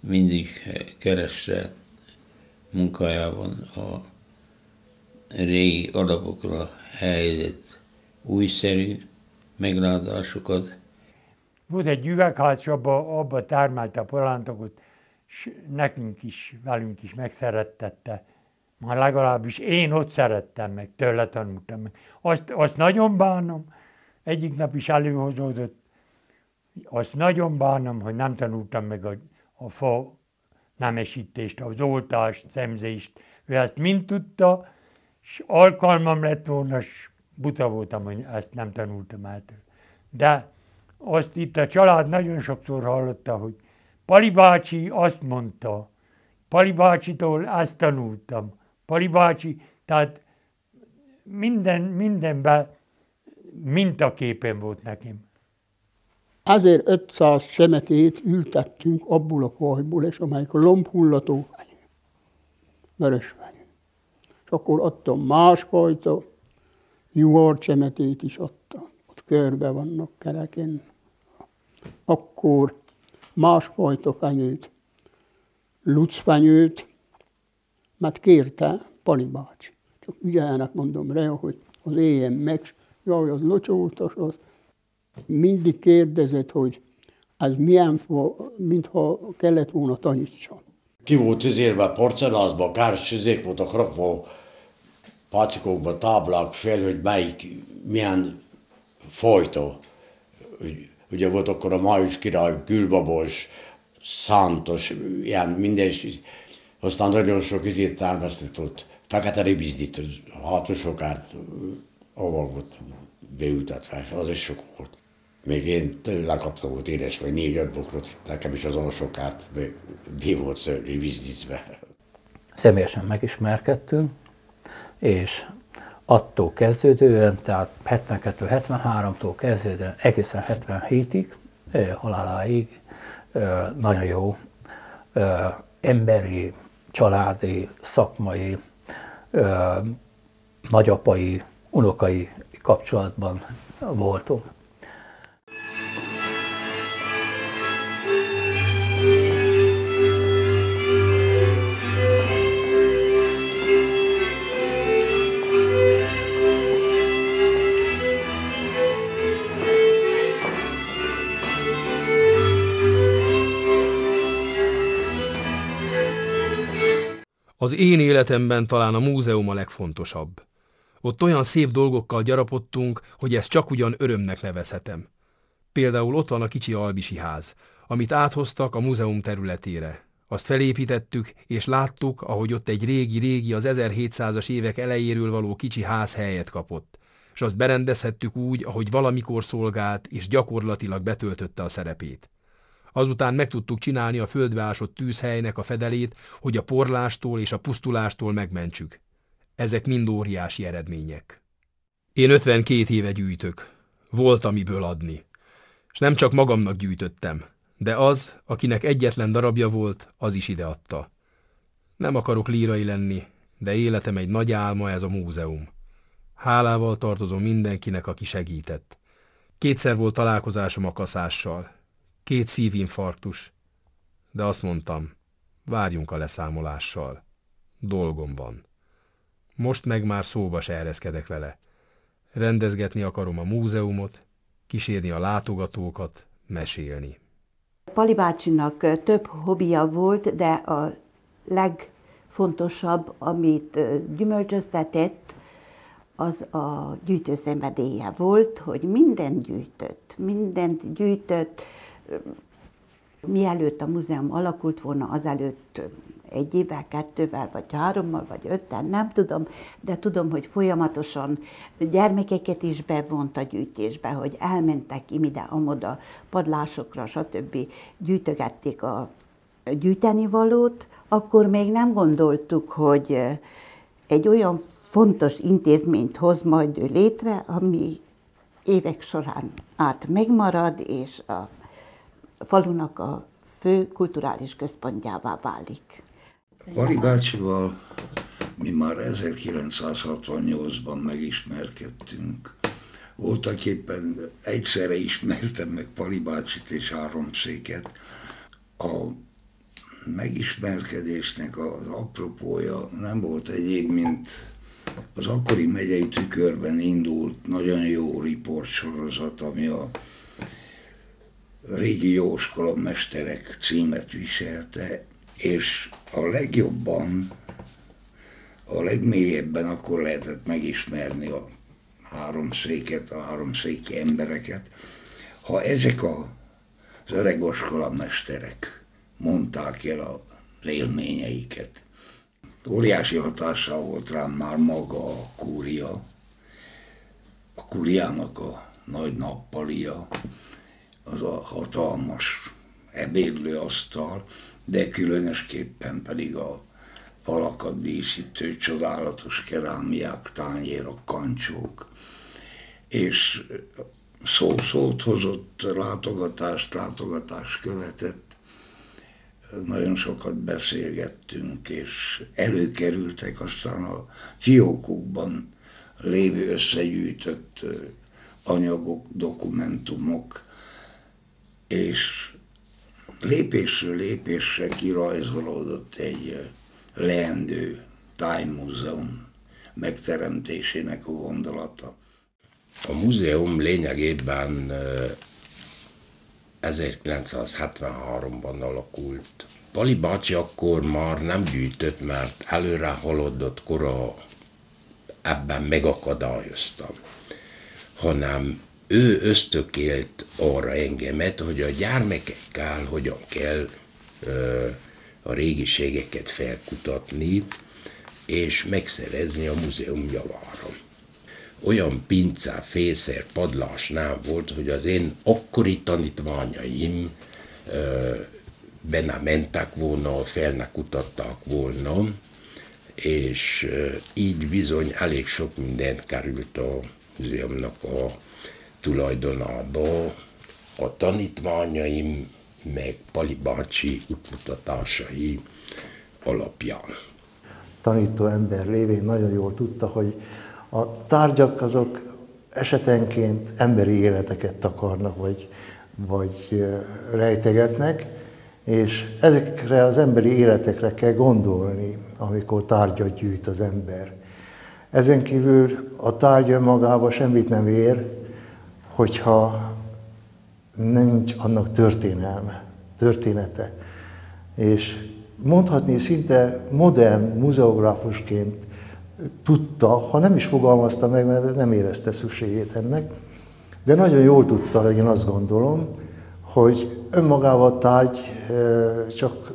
Speaker 5: Mindig keresse munkájában a régi alapokra helyezett újszerű meglátásokat.
Speaker 9: Volt egy üvegház, és abba termelte a palántokat, és nekünk is, velünk is megszerettette. Már legalábbis én ott szerettem meg, tőle tanultam meg. Azt nagyon bánom, egyik nap is előhozódott, azt nagyon bánom, hogy nem tanultam meg a fa nemesítést, az oltást, szemzést. Ő ezt mind tudta, és alkalmam lett volna, és buta voltam, hogy ezt nem tanultam át. De azt itt a család nagyon sokszor hallotta, hogy Pali bácsi azt mondta, Pali bácsitól ezt tanultam. Pali bácsi, tehát mindenben mintaképen volt nekem.
Speaker 15: 1500 semetét ültettünk abból a fajból, és amelyik lombhullató fenyő, vörös fenyő. És akkor adtam másfajta juharcsemetét is adtam. Ott körbe vannak kereken. Akkor másfajta fenyőt, lucfenyőt, mert kérte Pali bácsi. Csak ügyelnek mondom rá, hogy az éljen meg, jaj, az locsoltas, az. Mindig kérdezett, hogy ez milyen fa, mintha kellett volna tanítsam.
Speaker 6: Ki volt üzélve porcelázba, kártyizék voltak rakva pacikokba, táblák fel, hogy melyik, milyen fajta. Ugye volt akkor a Május király, Gülbabos, Szántos, ilyen minden, aztán nagyon sok izét termesztett ott, fekete ribizdit, hátosokát, ahol volt beültetve, az is sok volt. Még én lekaptam volt édes, vagy 4-5 bokrot, nekem is az alsókárt be volt ribizdítve.
Speaker 16: Személyesen megismerkedtünk, és attól kezdődően, tehát 72-73-tól kezdődően egészen 77-ig, haláláig nagyon jó emberi, családi, szakmai, nagyapai, unokai kapcsolatban voltunk.
Speaker 1: Az én életemben talán a múzeum a legfontosabb. Ott olyan szép dolgokkal gyarapodtunk, hogy ezt csak ugyan örömnek nevezhetem. Például ott van a kicsi albisi ház, amit áthoztak a múzeum területére. Azt felépítettük, és láttuk, ahogy ott egy régi, az 1700-as évek elejéről való kicsi ház helyet kapott, és azt berendezhettük úgy, ahogy valamikor szolgált, és gyakorlatilag betöltötte a szerepét. Azután meg tudtuk csinálni a földbe ásott tűzhelynek a fedelét, hogy a porlástól és a pusztulástól megmentsük. Ezek mind óriási eredmények. Én 52 éve gyűjtök. Volt amiből adni. És nem csak magamnak gyűjtöttem, de az, akinek egyetlen darabja volt, az is ideadta. Nem akarok lírai lenni, de életem egy nagy álma ez a múzeum. Hálával tartozom mindenkinek, aki segített. 2-szer volt találkozásom a kaszással. 2 szívinfarktus. De azt mondtam, várjunk a leszámolással. Dolgom van. Most meg már szóba se ereszkedek vele. Rendezgetni akarom a múzeumot, kísérni a látogatókat, mesélni.
Speaker 14: Pali bácsinak több hobbija volt, de a legfontosabb, amit gyümölcsöztetett, az a gyűjtőszenvedélye volt, hogy mindent gyűjtött. Mielőtt a múzeum alakult volna, azelőtt 1 évvel, 2-vel, vagy 3-mal, vagy 5-tel, nem tudom, de tudom, hogy folyamatosan gyermekeket is bevont a gyűjtésbe, hogy elmentek ide-amoda padlásokra, stb. Gyűjtögették a gyűjtenivalót, akkor még nem gondoltuk, hogy egy olyan fontos intézményt hoz majd ő létre, ami évek során át megmarad, és a falunak a fő kulturális központjává válik.
Speaker 17: Pali bácsival mi már 1968-ban megismerkedtünk. Voltak éppen egyszerre ismertem meg Pali bácsit és Háromszéket. A megismerkedésnek az apropója nem volt egyéb, mint az akkori Megyei Tükörben indult nagyon jó riportsorozat, ami a Régi Jóskola Mesterek címet viselte, és a legjobban, a legmélyebben akkor lehetett megismerni a Háromszéket, a háromszéki embereket, ha ezek az öregoskola mesterek mondták el az élményeiket. Óriási hatással volt rám már maga a kúria, kuriának a nagy nappalia, az a hatalmas ebédlőasztal, de különösképpen pedig a falakat díszítő csodálatos kerámiák, tányérok, kancsók, és szót hozott, látogatás követett, nagyon sokat beszélgettünk, és előkerültek aztán a fiókokban lévő összegyűjtött anyagok, dokumentumok, és lépésről lépésre kirajzolódott egy leendő tájmúzeum megteremtésének a gondolata.
Speaker 18: A múzeum lényegében 1973-ban alakult. Pali bácsi akkor már nem gyűjtött, mert előre haladott kora ebben megakadályoztam, hanem ő ösztökélt arra engemet, hogy a gyermekekkel hogyan kell a régiségeket felkutatni, és megszerezni a múzeum javára. Olyan pince, fészer, padlás nem volt, hogy az én akkori tanítványaim benne mentek volna, fel ne kutatták volna, és így bizony elég sok minden került a múzeumnak a tulajdonába. A tanítványaim meg Pali bácsi útmutatásai alapján.
Speaker 4: Tanító ember lévén nagyon jól tudta, hogy a tárgyak azok esetenként emberi életeket takarnak, vagy rejtegetnek, és ezekre az emberi életekre kell gondolni, amikor tárgyat gyűjt az ember. Ezen kívül a tárgy önmagában semmit nem ér, hogyha nincs annak története. És mondhatni szinte modern muzeográfusként tudta, ha nem is fogalmazta meg, mert nem érezte szükségét ennek, de nagyon jól tudta, én azt gondolom, hogy önmagában a tárgy csak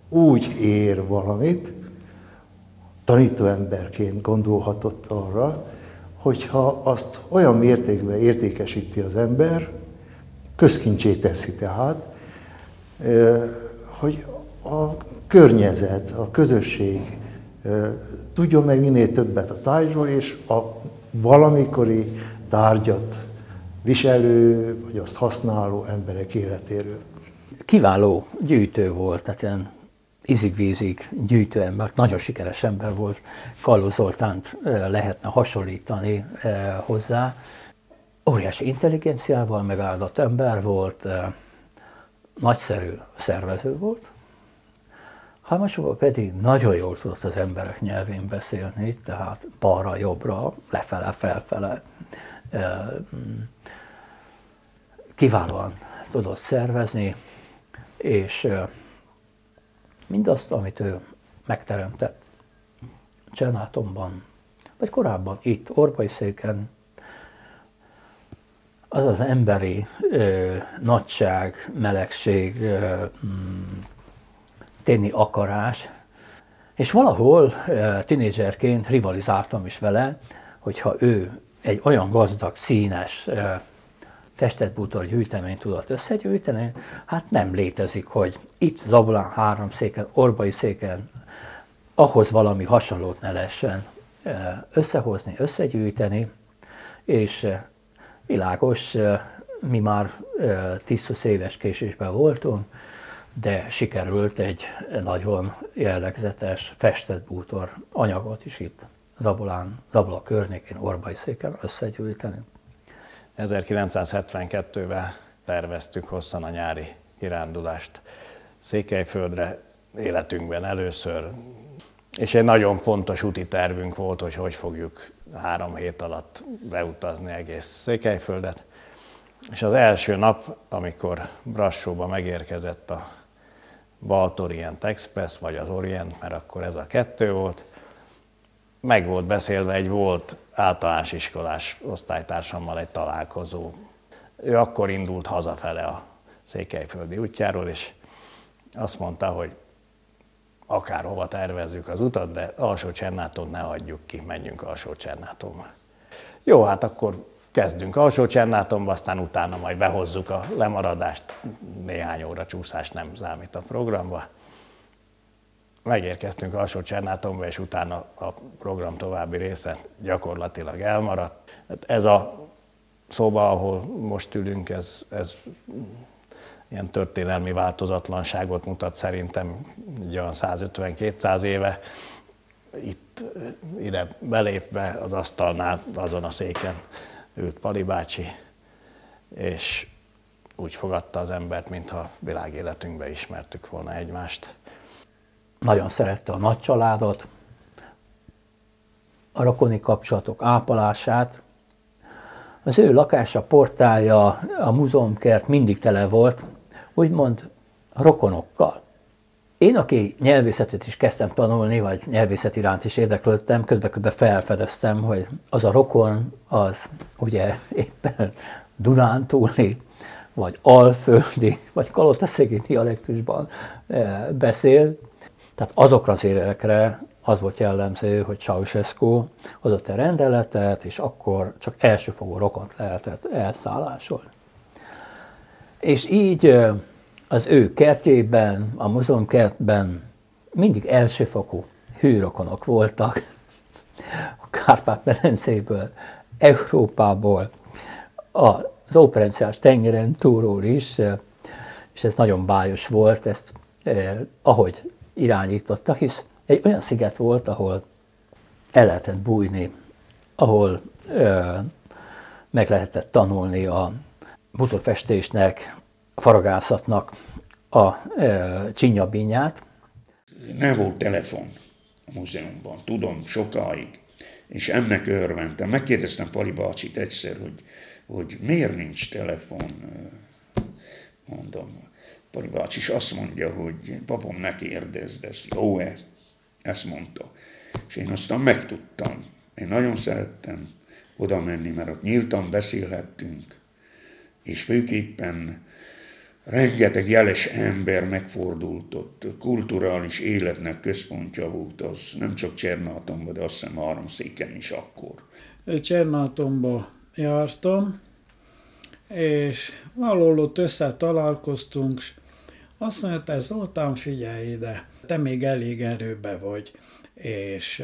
Speaker 4: úgy ér valamit, tanítóemberként gondolhatott arra, hogyha azt olyan mértékben értékesíti az ember, közkincsé teszi tehát, hogy a környezet, a közösség tudjon meg minél többet a tárgyról, és a valamikori tárgyat viselő, vagy azt használó emberek életéről.
Speaker 16: Kiváló gyűjtő volt, tehát ilyen ízig-vízig gyűjtő ember, nagyon sikeres ember volt, Kalló Zoltánt lehetne hasonlítani hozzá. Óriási intelligenciával megáldott ember volt, nagyszerű szervező volt, harmadsorban pedig nagyon jól tudott az emberek nyelvén beszélni, tehát balra-jobbra, lefele, felfele. Kiválóan tudott szervezni, és mindazt, amit ő megteremtett Csernátonban, vagy korábban itt, Orbai-széken, az az emberi nagyság, melegség, tenni akarás, és valahol tinédzserként rivalizáltam is vele, hogyha ő egy olyan gazdag, színes festett bútor gyűjteményt tudott összegyűjteni, hát nem létezik, hogy itt Zabulán 3 széken, Orbai-széken ahhoz valami hasonlót ne lehessen összehozni, összegyűjteni, és világos, mi már 10-20 éves késésben voltunk, de sikerült egy nagyon jellegzetes festett bútor anyagot is itt Zabula környékén, Orbai-széken összegyűjteni.
Speaker 19: 1972-ben terveztük hosszan a nyári kirándulást Székelyföldre, életünkben először, és egy nagyon pontos úti tervünk volt, hogy hogy fogjuk 3 hét alatt beutazni egész Székelyföldet. És az első nap, amikor Brassóba megérkezett a Balt-Orient Express, vagy az Orient, mert akkor ez a 2 volt, meg volt beszélve egy volt általános iskolás osztálytársammal egy találkozó. Ő akkor indult hazafele a székelyföldi útjáról, és azt mondta, hogy akárhova tervezzük az utat, de Alsó-Csernátont ne hagyjuk ki, menjünk Alsó-Csernátonba. Jó, hát akkor kezdünk Alsó-Csernátonba, aztán utána majd behozzuk a lemaradást, néhány óra csúszás nem számít a programba. Megérkeztünk Alsó-Csernátonba, és utána a program további része gyakorlatilag elmaradt. Ez a szoba, ahol most ülünk, ez ilyen történelmi változatlanságot mutat szerintem olyan 150-200 éve. Ide belépve az asztalnál, azon a széken ült Pali bácsi, és úgy fogadta az embert, mintha világéletünkben ismertük volna egymást.
Speaker 16: Nagyon szerette a nagy családot, a rokoni kapcsolatok ápolását. Az ő lakása, portálja, a múzeumkert mindig tele volt, úgymond rokonokkal. Én, aki nyelvészetet is kezdtem tanulni, vagy nyelvészet iránt is érdeklődtem, közben felfedeztem, hogy az a rokon, az ugye éppen dunántúli, vagy alföldi, vagy kalotaszéki dialektusban beszél. Tehát azokra az évekre az volt jellemző, hogy Ceausescu hozott egy rendeletet, és akkor csak elsőfokú rokont lehetett elszállásolni. És így az ő kertjében, a múzeumkertben mindig elsőfokú hőrokonok voltak, a Kárpát-medencéből, Európából, az óperenciás tengeren túlról is, és ez nagyon bájos volt, ezt ahogy irányította, hisz egy olyan sziget volt, ahol el lehetett bújni, ahol meg lehetett tanulni a bútorfestésnek, a faragászatnak a csinyabínyát.
Speaker 20: Nem volt telefon a múzeumban, tudom, sokáig, és ennek örventem. Megkérdeztem Pali bácsit egyszer, hogy miért nincs telefon, mondom. Pali bácsi is azt mondja, hogy papom, ne kérdezd ezt, jó-e? Ezt mondta. És én aztán megtudtam. Én nagyon szerettem oda menni, mert ott nyíltan beszélhettünk, és főképpen rengeteg jeles ember megfordult ott, kulturális életnek központja volt az, nem csak Csernátonban, de azt hiszem Háromszéken is akkor.
Speaker 21: Csernátonba jártam, és valahol ott összetalálkoztunk, és azt mondta, hogy Zoltán, figyelj ide, te még elég erőbe vagy, és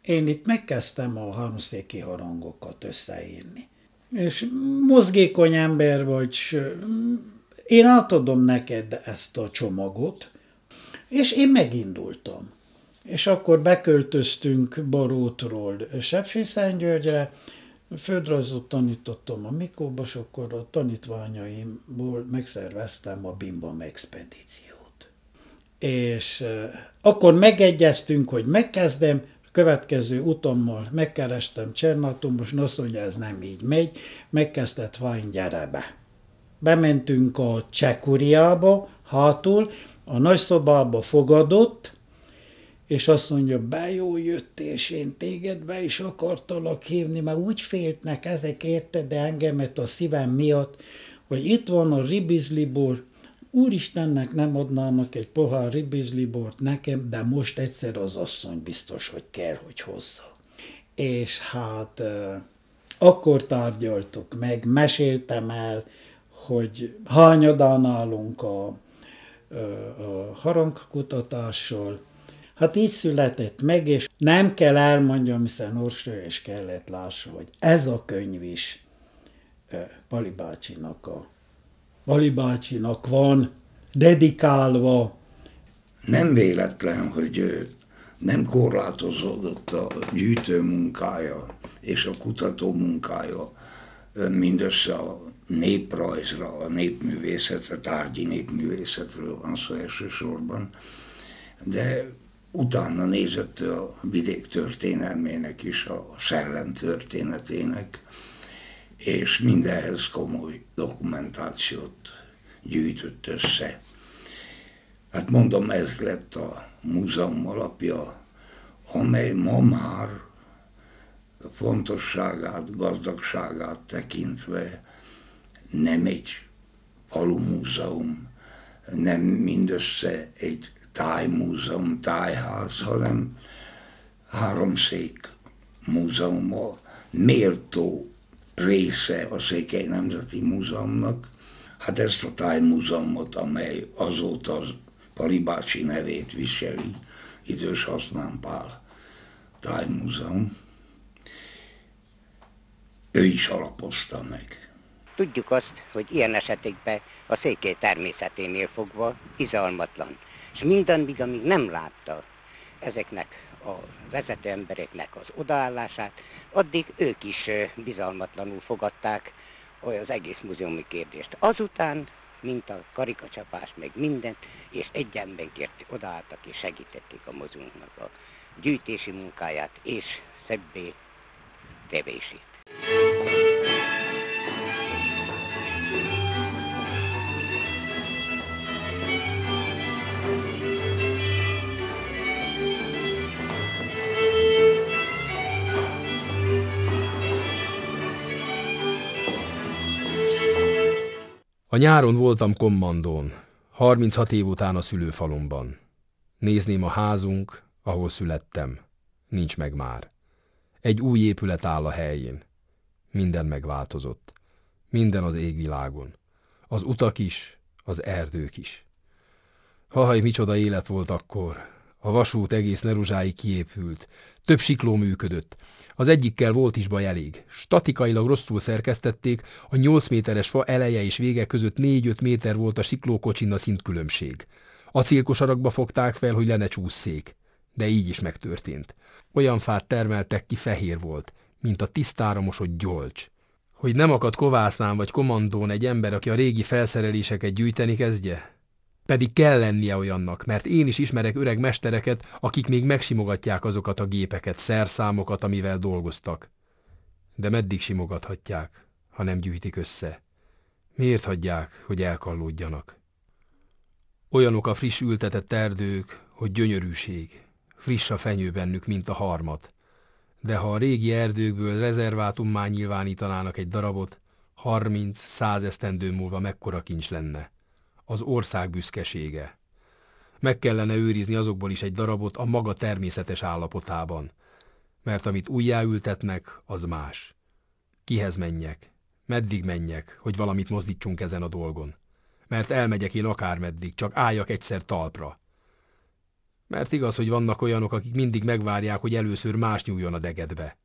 Speaker 21: én itt megkezdtem a háromszéki harangokat összeírni. És mozgékony ember vagy, én átadom neked ezt a csomagot, és én megindultam. És akkor beköltöztünk Barótról Sepsiszentgyörgyre, földrajzot tanítottam a Mikóba, és akkor a tanítványaimból megszerveztem a Bimbam expedíciót. És akkor megegyeztünk, hogy megkezdem, következő utammal megkerestem Csernátonba, és azt mondja, ez nem így megy, megkezdett Vány, gyere be. Bementünk a Csekuriába, hátul, a nagyszobába fogadott, és azt mondja, be jól jöttél, és én téged be is akartalak hívni, mert úgy féltnek ezek, érted, de engemet a szívem miatt, hogy itt van a ribizlibor, Úristennek nem adnának egy pohár ribizlibort nekem, de most egyszer az asszony biztos, hogy kell, hogy hozza. És hát akkor tárgyaltuk meg, meséltem el, hogy hányadán állunk a harangkutatással. Hát így született meg, és nem kell elmondjam, hiszen Orsolya is kellett lássa, hogy ez a könyv is Pali bácsinak van dedikálva.
Speaker 17: Nem véletlen, hogy nem korlátozódott a gyűjtő munkája és a kutató munkája mindössze a néprajzra, a népművészetre, tárgyi népművészetről van szó elsősorban, de utána nézett a vidék történelmének is, a szellem történetének, és mindenhez komoly dokumentációt gyűjtött össze. Hát mondom, ez lett a múzeum alapja, amely ma már fontosságát, gazdagságát tekintve nem egy falumúzeum, nem mindössze egy tájmúzeum, tájház, hanem Háromszék múzeuma méltó része a Székely Nemzeti Múzeumnak. Hát ezt a tájmúzeumot, amely azóta az Pali bácsi nevét viseli, Idős Haszmán Pál Tájmúzeum, ő is alapozta meg.
Speaker 3: Tudjuk azt, hogy ilyen esetekben a Székely természeténél fogva izgalmatlan. És mindaddig, amíg nem látta ezeknek a vezető embereknek az odaállását, addig ők is bizalmatlanul fogadták az egész múzeumi kérdést. Azután, mint a karikacsapás, meg mindent, és egy emberként odaálltak és segítették a múzeumnak a gyűjtési munkáját és szebbé tevését.
Speaker 1: A nyáron voltam kommandón, 36 év után a szülőfalomban. Nézném a házunk, ahol születtem. Nincs meg már. Egy új épület áll a helyén. Minden megváltozott. Minden az égvilágon. Az utak is, az erdők is. Haj, micsoda élet volt akkor. A vasút egész Neruzsáig kiépült. Több sikló működött. Az egyikkel volt is baj elég. Statikailag rosszul szerkesztették, a 8 méteres fa eleje és vége között 4-5 méter volt a siklókocsin a szintkülönbség. Acélkosarakba fogták fel, hogy le ne csússzék. De így is megtörtént. Olyan fát termeltek ki, fehér volt, mint a tisztára mosott gyolcs. Hogy nem akad kovásznán vagy kommandón egy ember, aki a régi felszereléseket gyűjteni kezdje? Pedig kell lennie olyannak, mert én is ismerek öreg mestereket, akik még megsimogatják azokat a gépeket, szerszámokat, amivel dolgoztak. De meddig simogathatják, ha nem gyűjtik össze? Miért hagyják, hogy elkallódjanak? Olyanok a friss ültetett erdők, hogy gyönyörűség. Friss a fenyő bennük, mint a harmat. De ha a régi erdőkből rezervátummá nyilvánítanának egy darabot, 30-100 esztendő múlva mekkora kincs lenne. Az ország büszkesége. Meg kellene őrizni azokból is egy darabot a maga természetes állapotában. Mert amit újjáültetnek, az más. Kihez menjek? Meddig menjek, hogy valamit mozdítsunk ezen a dolgon? Mert elmegyek én akármeddig, csak álljak egyszer talpra. Mert igaz, hogy vannak olyanok, akik mindig megvárják, hogy először más nyúljon a degedbe.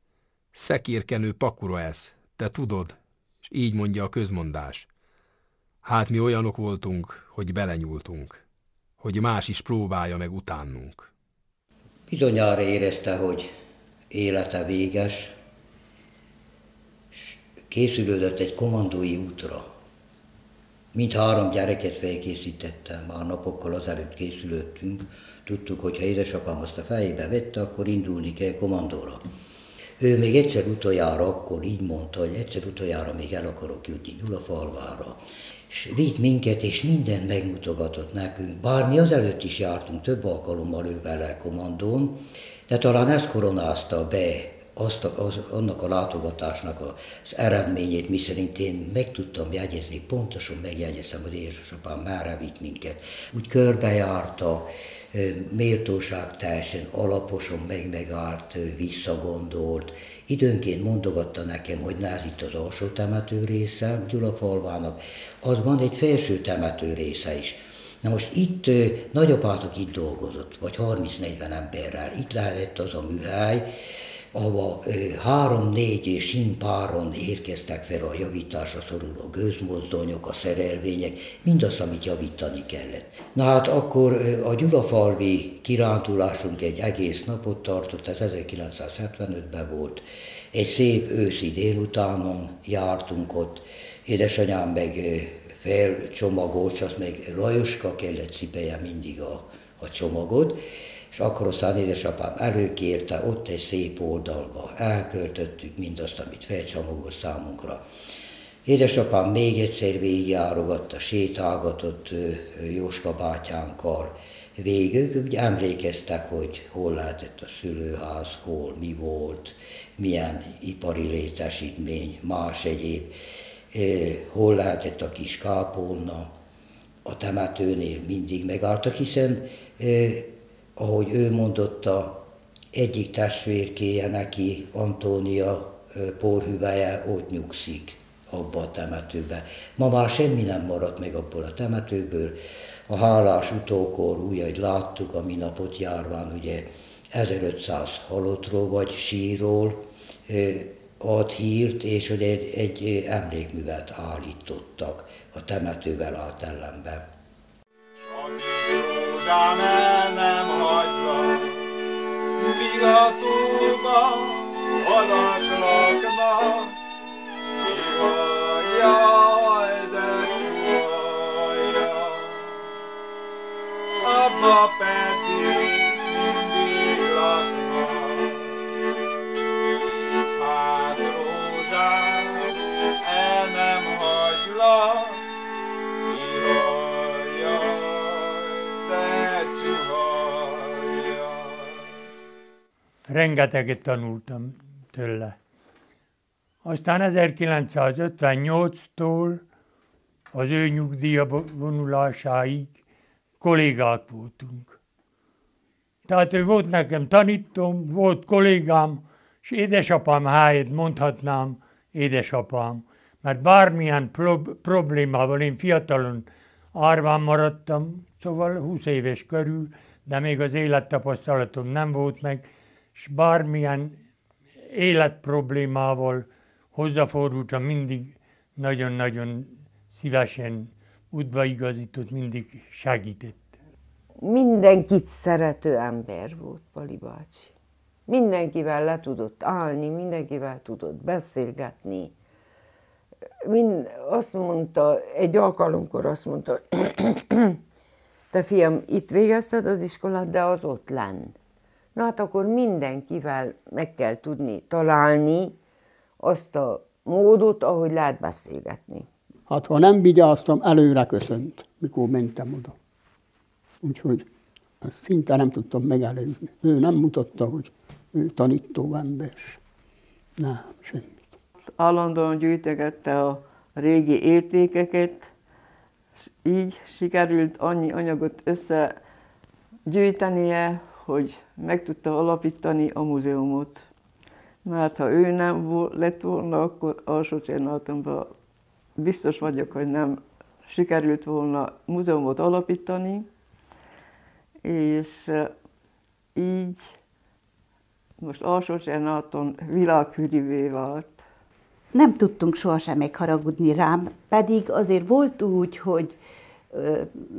Speaker 1: Szekérkenő pakura ez, te tudod, és így mondja a közmondás. Hát mi olyanok voltunk, hogy belenyúltunk, hogy más is próbálja meg utánunk.
Speaker 2: Bizonyára érezte, hogy élete véges, és készülődött egy kommandói útra. Mind 3 gyereket felkészítettem, már napokkal azelőtt készülöttünk. Tudtuk, hogy ha édesapám azt a fejébe vette, akkor indulni kell kommandóra. Ő még egyszer utoljára akkor így mondta, hogy egyszer utoljára még el akarok jutni Gyulafalvára. És vitt minket, és mindent megmutogatott nekünk. Bár mi azelőtt is jártunk több alkalommal ő vele kommandón, de talán ez koronázta be annak a látogatásnak az eredményét, miszerint én meg tudtam jegyezni, pontosan megjegyeztem, hogy édesapám merre vitt minket. Úgy körbejárta, méltóság teljesen alaposan megállt, visszagondolt. Időnként mondogatta nekem, hogy ez itt az alsó temető része Gyulafalvának, az van egy felső temető része is. Na most itt nagyapátok itt dolgozott, vagy 30-40 emberrel. Itt lehetett az a műhely, ahova 3-4 és páron érkeztek fel a javításra szoruló gőzmozdonyok, a szerelvények, mindazt, amit javítani kellett. Na hát akkor a gyulafalvi kirándulásunk egy egész napot tartott, ez 1975-ben volt. Egy szép őszi délutánon jártunk ott, édesanyám meg felcsomagolt, és azt meg Lajoska kellett cipelje mindig a csomagot, és akkor aztán édesapám előkérte, ott egy szép oldalba elköltöttük mindazt, amit felcsomagol számunkra. Édesapám még egyszer végigjárogatta, sétálgatott Jóska bátyánkkal. Végig úgy emlékeztek, hogy hol lehetett a szülőház, hol mi volt, milyen ipari létesítmény, más egyéb, hol lehetett a kis kápolna. A temetőnél mindig megálltak, hiszen ahogy ő mondotta, egyik testvérkéje neki, Antónia, porhüvelye ott nyugszik abba a temetőbe. Ma már semmi nem maradt meg abból a temetőből. A hálás utókor úgy, hogy láttuk a minapot járván, ugye 1500 halottról vagy sírról ad hírt, és hogy egy emlékművet állítottak a temetővel állt ellenben.
Speaker 10: Rózsám el nem hagyva, míg a tóba halak laknak, jaj, de csuhaja, abba pedig mindig laknak. Hát rózsám, el nem hagylak, jaj, de csuhaja.
Speaker 9: Rengeteget tanultam tőle. Aztán 1958-tól az ő nyugdíjba vonulásáig kollégák voltunk. Tehát ő volt nekem tanítóm, volt kollégám, és édesapám helyett mondhatnám édesapám, mert bármilyen problémával én fiatalon árván maradtam, szóval 20 éves körül, de még az élettapasztalatom nem volt meg, és bármilyen életproblémával hozzáfordultam, mindig nagyon-nagyon szívesen útbaigazított, mindig segített.
Speaker 7: Mindenkit szerető ember volt Pali bácsi. Mindenkivel le tudott állni, mindenkivel tudott beszélgetni. Azt mondta, egy alkalomkor azt mondta, te fiam, itt végezted az iskolát, de az ott lenn. Na hát akkor mindenkivel meg kell tudni találni azt a módot, ahogy lehet beszélgetni.
Speaker 15: Hát ha nem vigyáztam, előre köszönt, mikor mentem oda. Úgyhogy szinte nem tudtam megelőzni. Ő nem mutatta, hogy ő tanító ember. Nem, semmit.
Speaker 22: Állandóan gyűjtegette a régi értékeket, és így sikerült annyi anyagot összegyűjtenie, hogy meg tudta alapítani a múzeumot. Mert ha ő nem lett volna, akkor Alsó-Csernátonban biztos vagyok, hogy nem sikerült volna múzeumot alapítani, és így most Alsó-Csernáton világhírűvé vált.
Speaker 14: Nem tudtunk sohasem megharagudni rám, pedig azért volt úgy, hogy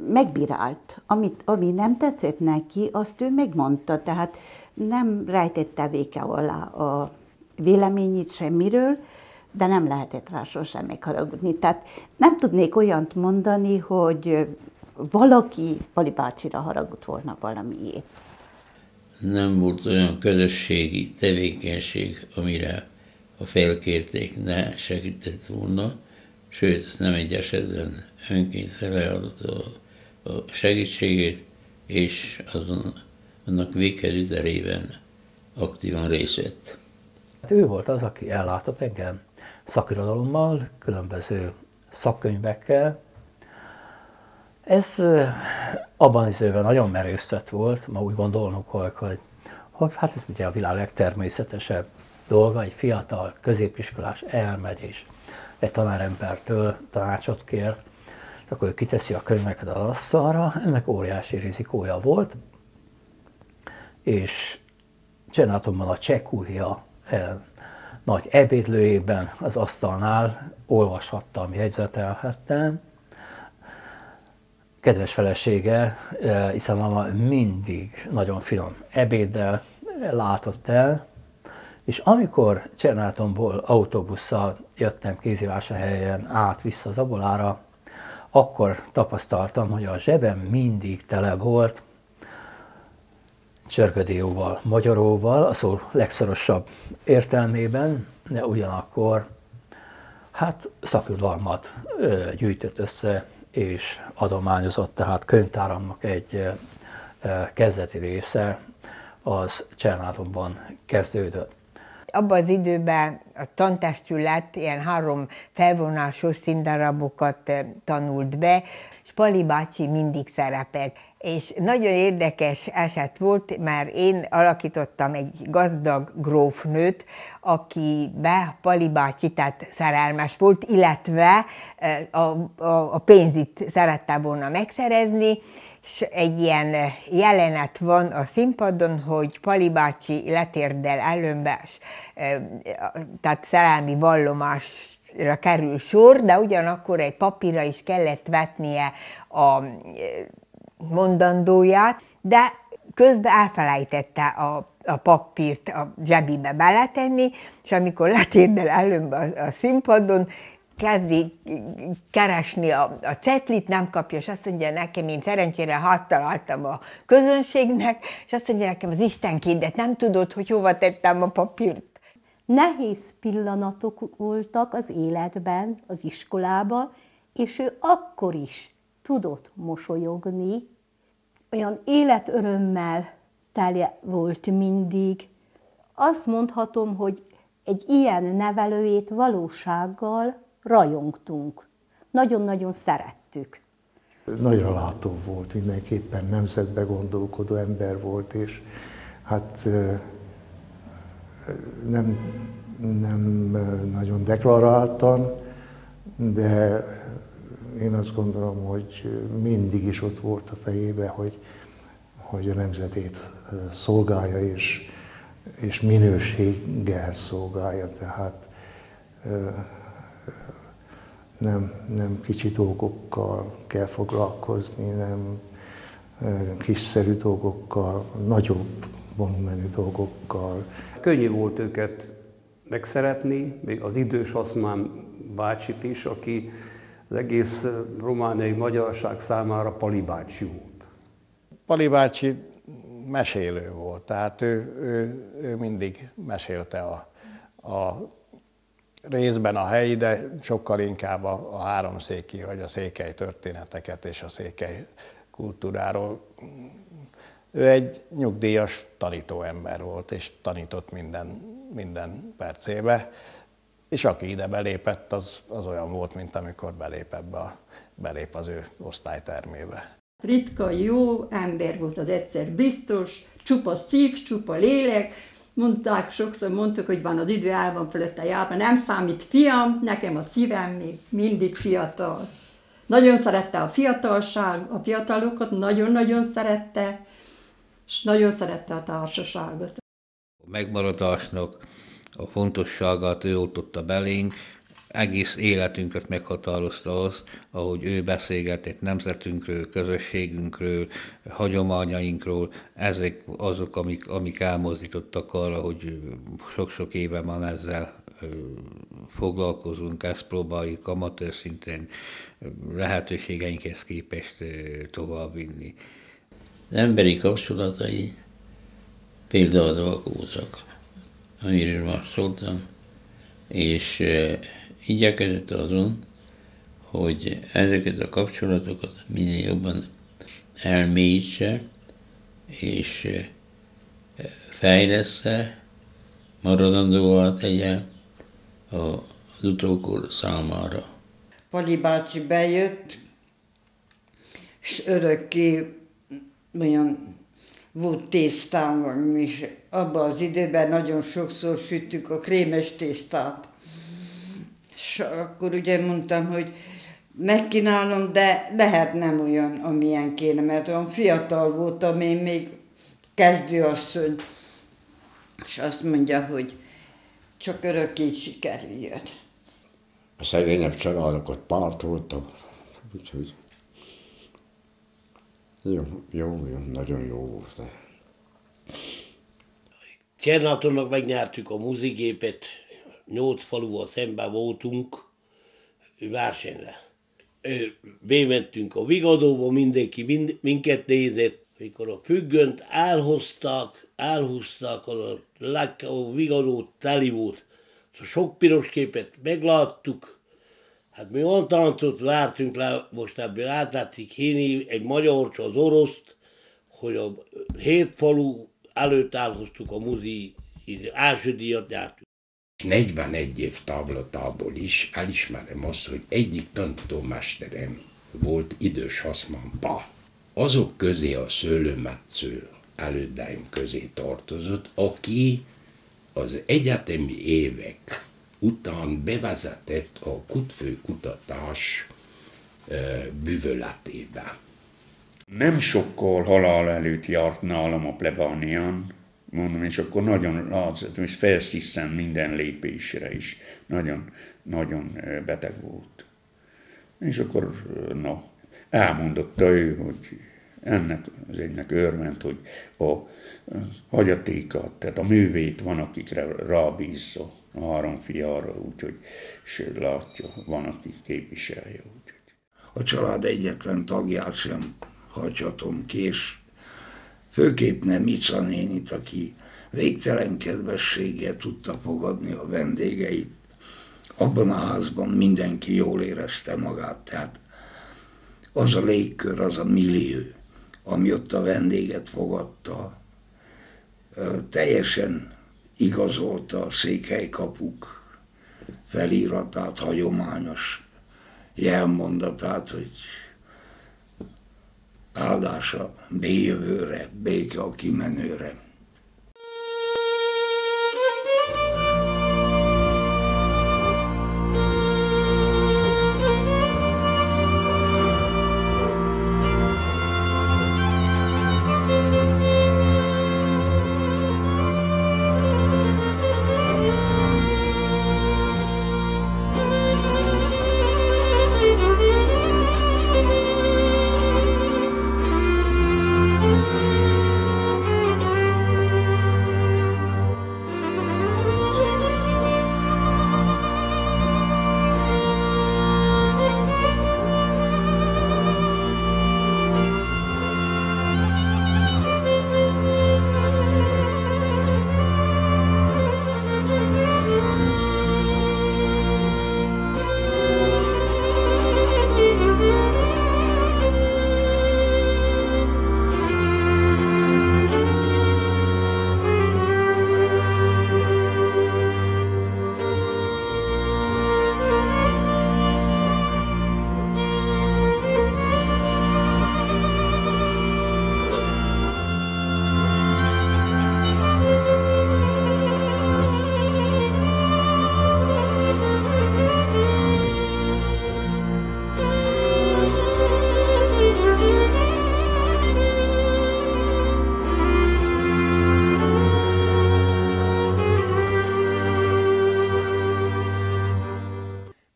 Speaker 14: megbírált. Ami nem tetszett neki, azt ő megmondta, tehát nem rejtette véke alá a véleményét semmiről, de nem lehetett rá sosem megharagudni. Tehát nem tudnék olyant mondani, hogy valaki Pali bácsira haragudt volna valamiért.
Speaker 5: Nem volt olyan közösségi tevékenység, amire ha felkérték, ne segített volna, sőt, nem egy esetben önként felajánlott a segítségét, és annak véghezvitelében aktívan részt vett.
Speaker 16: Ő volt az, aki ellátott engem szakirodalommal, különböző szakkönyvekkel. Ez abban az időben nagyon merészet volt, ma úgy gondolnunk, hogy hát ez ugye a világ legtermészetesebb dolga, egy fiatal középiskolás elmegy és egy tanárembertől tanácsot kér, és akkor ő kiteszi a könyveket az asztalra, ennek óriási rizikója volt, és Csernátonban a Cseh Kúria nagy ebédlőjében az asztalnál olvashattam, jegyzetelhettem. Kedves felesége, hiszen mama mindig nagyon finom ebéddel látott el, és amikor Csernátonból autóbusszal jöttem Kézivásárhelyen át vissza Zabolára, akkor tapasztaltam, hogy a zsebem mindig tele volt csörgödióval, magyaróval, a szó legszorosabb értelmében, de ugyanakkor hát szakirodalmat gyűjtött össze és adományozott, tehát könyvtáramnak egy kezdeti része az Csernátonban kezdődött.
Speaker 8: Abban az időben a tantestület ilyen 3 felvonásos színdarabokat tanult be, és Pali bácsi mindig szerepelt. És nagyon érdekes eset volt, mert én alakítottam egy gazdag grófnőt, akibe Pali bácsi, tehát szerelmes volt, illetve a pénzit szerette volna megszerezni, és egy ilyen jelenet van a színpadon, hogy Pali bácsi letérdel előmbe, tehát szerelmi vallomásra kerül sor, de ugyanakkor egy papírra is kellett vetnie a mondandóját, de közben elfelejtette a papírt a zsebébe beletenni, és amikor letérdel előbb a színpadon, kezdi keresni a cetlit, nem kapja, és azt mondja nekem, én szerencsére találtam a közönségnek, és azt mondja nekem, az Istenkédet, nem tudod, hogy hova tettem a papírt.
Speaker 13: Nehéz pillanatok voltak az életben, az iskolában, és ő akkor is tudott mosolyogni, olyan életörömmel tele volt mindig. Azt mondhatom, hogy egy ilyen nevelőjét valósággal rajongtunk. Nagyon-nagyon szerettük.
Speaker 4: Nagyra látó volt, mindenképpen nemzetbe gondolkodó ember volt, és hát nem nagyon deklaráltan, de én azt gondolom, hogy mindig is ott volt a fejében, hogy a nemzetét szolgálja, és minőséggel szolgálja, tehát nem kicsi dolgokkal kell foglalkozni, nem kiszerű dolgokkal, nagyobb volumenű dolgokkal.
Speaker 11: Könnyű volt őket megszeretni, még az idős Oszmán bácsit is, aki az egész romániai magyarság számára Pali bácsi volt.
Speaker 19: Pali bácsi mesélő volt, tehát ő mindig mesélte a részben a helyi, de sokkal inkább a háromszéki, vagy a székely történeteket és a székely kultúráról. Ő egy nyugdíjas tanítóember volt, és tanított minden percébe, és aki ide belépett, az olyan volt, mint amikor belép az ő osztálytermébe.
Speaker 12: Ritka, jó ember volt az egyszer biztos, csupa szív, csupa lélek. Sokszor mondtuk, hogy van az idő, el van fölötte járva, nem számít fiam, nekem a szívem még mindig fiatal. Nagyon szerette a fiatalokat, nagyon-nagyon szerette, és nagyon szerette a társaságot.
Speaker 5: A megmaradásnak a fontosságát ő oltotta belénk, egész életünket meghatározta az, ahogy ő beszélgetett nemzetünkről, közösségünkről, hagyományainkról. Ezek azok, amik elmozdítottak arra, hogy sok-sok éve már ezzel foglalkozunk, ezt próbáljuk amatőr szinten lehetőségeinkhez képest továbbvinni.
Speaker 23: Az emberi kapcsolatai példaadóak voltak, amiről már szóltam, és igyekezett azon, hogy ezeket a kapcsolatokat minél jobban elmélyítse, és fejlessze, maradandóvá tegye az utókor számára.
Speaker 24: Pali bácsi bejött, és örökké olyan volt tésztám, és abban az időben nagyon sokszor süttük a krémes tésztát. És akkor ugye mondtam, hogy megkínálom, de lehet nem olyan, amilyen kéne, mert olyan fiatal voltam, én még kezdőasszony. És azt mondja, hogy csak örökké sikerüljön.
Speaker 6: A szegényebb családokat pártoltak, úgyhogy jó, nagyon jó volt.
Speaker 25: Csernátonnak megnyertük a muzigépet, 8 faluval szemben voltunk versenyre. Bementünk a Vigadóba, mindenki minket nézett, amikor a függönt elhúzták, a Vigadó teli volt. A sok piros képet megláttuk, hát mi olyan táncot vártunk le, most ebből átlátszik hinni egy magyar az oroszt, hogy a 7 falu előtt elhoztuk a muzi, első díjat nyertük.
Speaker 18: 41 év távlatából is elismerem azt, hogy egyik tanítómesterem volt idős Oszmán Pál. azok közé a szőlőmetsző elődeim közé tartozott, aki az egyetemi évek után bevezetett a kutfőkutatás bűvöletébe.
Speaker 1: Nem sokkal halál előtt járt nálam a plebánián, mondom, és akkor nagyon látszott, és felsziszen minden lépésre is. Nagyon beteg volt. És akkor, elmondotta ő, hogy ennek az egynek örvend, hogy a hagyatékat, tehát a művét van, akikre rábízza a 3 fiára, úgyhogy látja, van, aki képviselje. Úgyhogy.
Speaker 3: A család egyetlen tagját sem hagyhatom ki, és főképp nem Ica nénit, aki végtelen kedvességgel tudta fogadni a vendégeit. Abban a házban mindenki jól érezte magát, tehát az a légkör, az a millió, ami ott a vendéget fogadta, teljesen igazolta a székelykapuk feliratát, hagyományos jelmondatát, hogy áldása béjövőre, béke a kimenőre.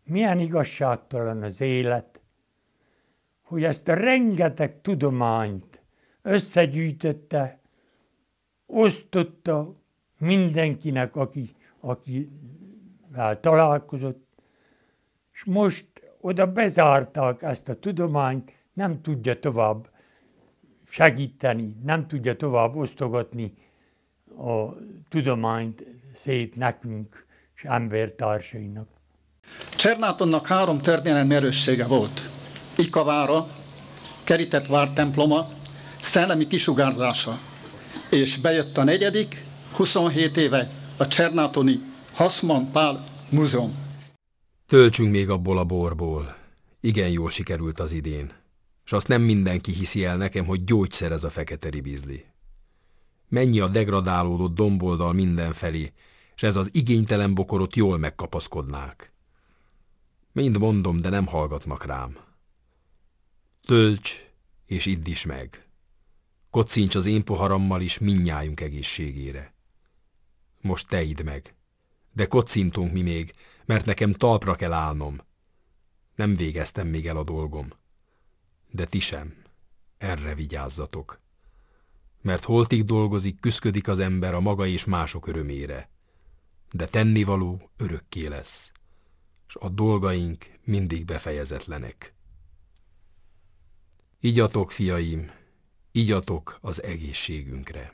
Speaker 9: Milyen igazságtalan az élet, hogy ezt a rengeteg tudományt összegyűjtötte, osztotta mindenkinek, akivel találkozott, és most oda bezárták ezt a tudományt, nem tudja tovább segíteni, nem tudja tovább osztogatni a tudományt szét nekünk és embertársainak.
Speaker 17: Csernátonnak 3 történelmi erőssége volt. Ikavára, kerített vártemploma, szellemi kisugárzása. És bejött a 4., 27 éve a csernátoni Hassmann Pál Múzeum.
Speaker 20: Töltsünk még abból a borból. Igen jól sikerült az idén. És azt nem mindenki hiszi el nekem, hogy gyógyszer ez a fekete ribizli. Mennyi a degradálódott domboldal mindenfelé, és ez az igénytelen bokorot jól megkapaszkodnák. Mind mondom, de nem hallgatnak rám. Tölts, és idd is meg. Kocincs az én poharammal is mindnyájunk egészségére. Most te idd meg. De kocintunk mi még, mert nekem talpra kell állnom. Nem végeztem még el a dolgom. De ti sem. Erre vigyázzatok. Mert holtig dolgozik, küszködik az ember a maga és mások örömére. De tennivaló örökké lesz. És a dolgaink mindig befejezetlenek. Igyatok, fiaim, igyatok az egészségünkre.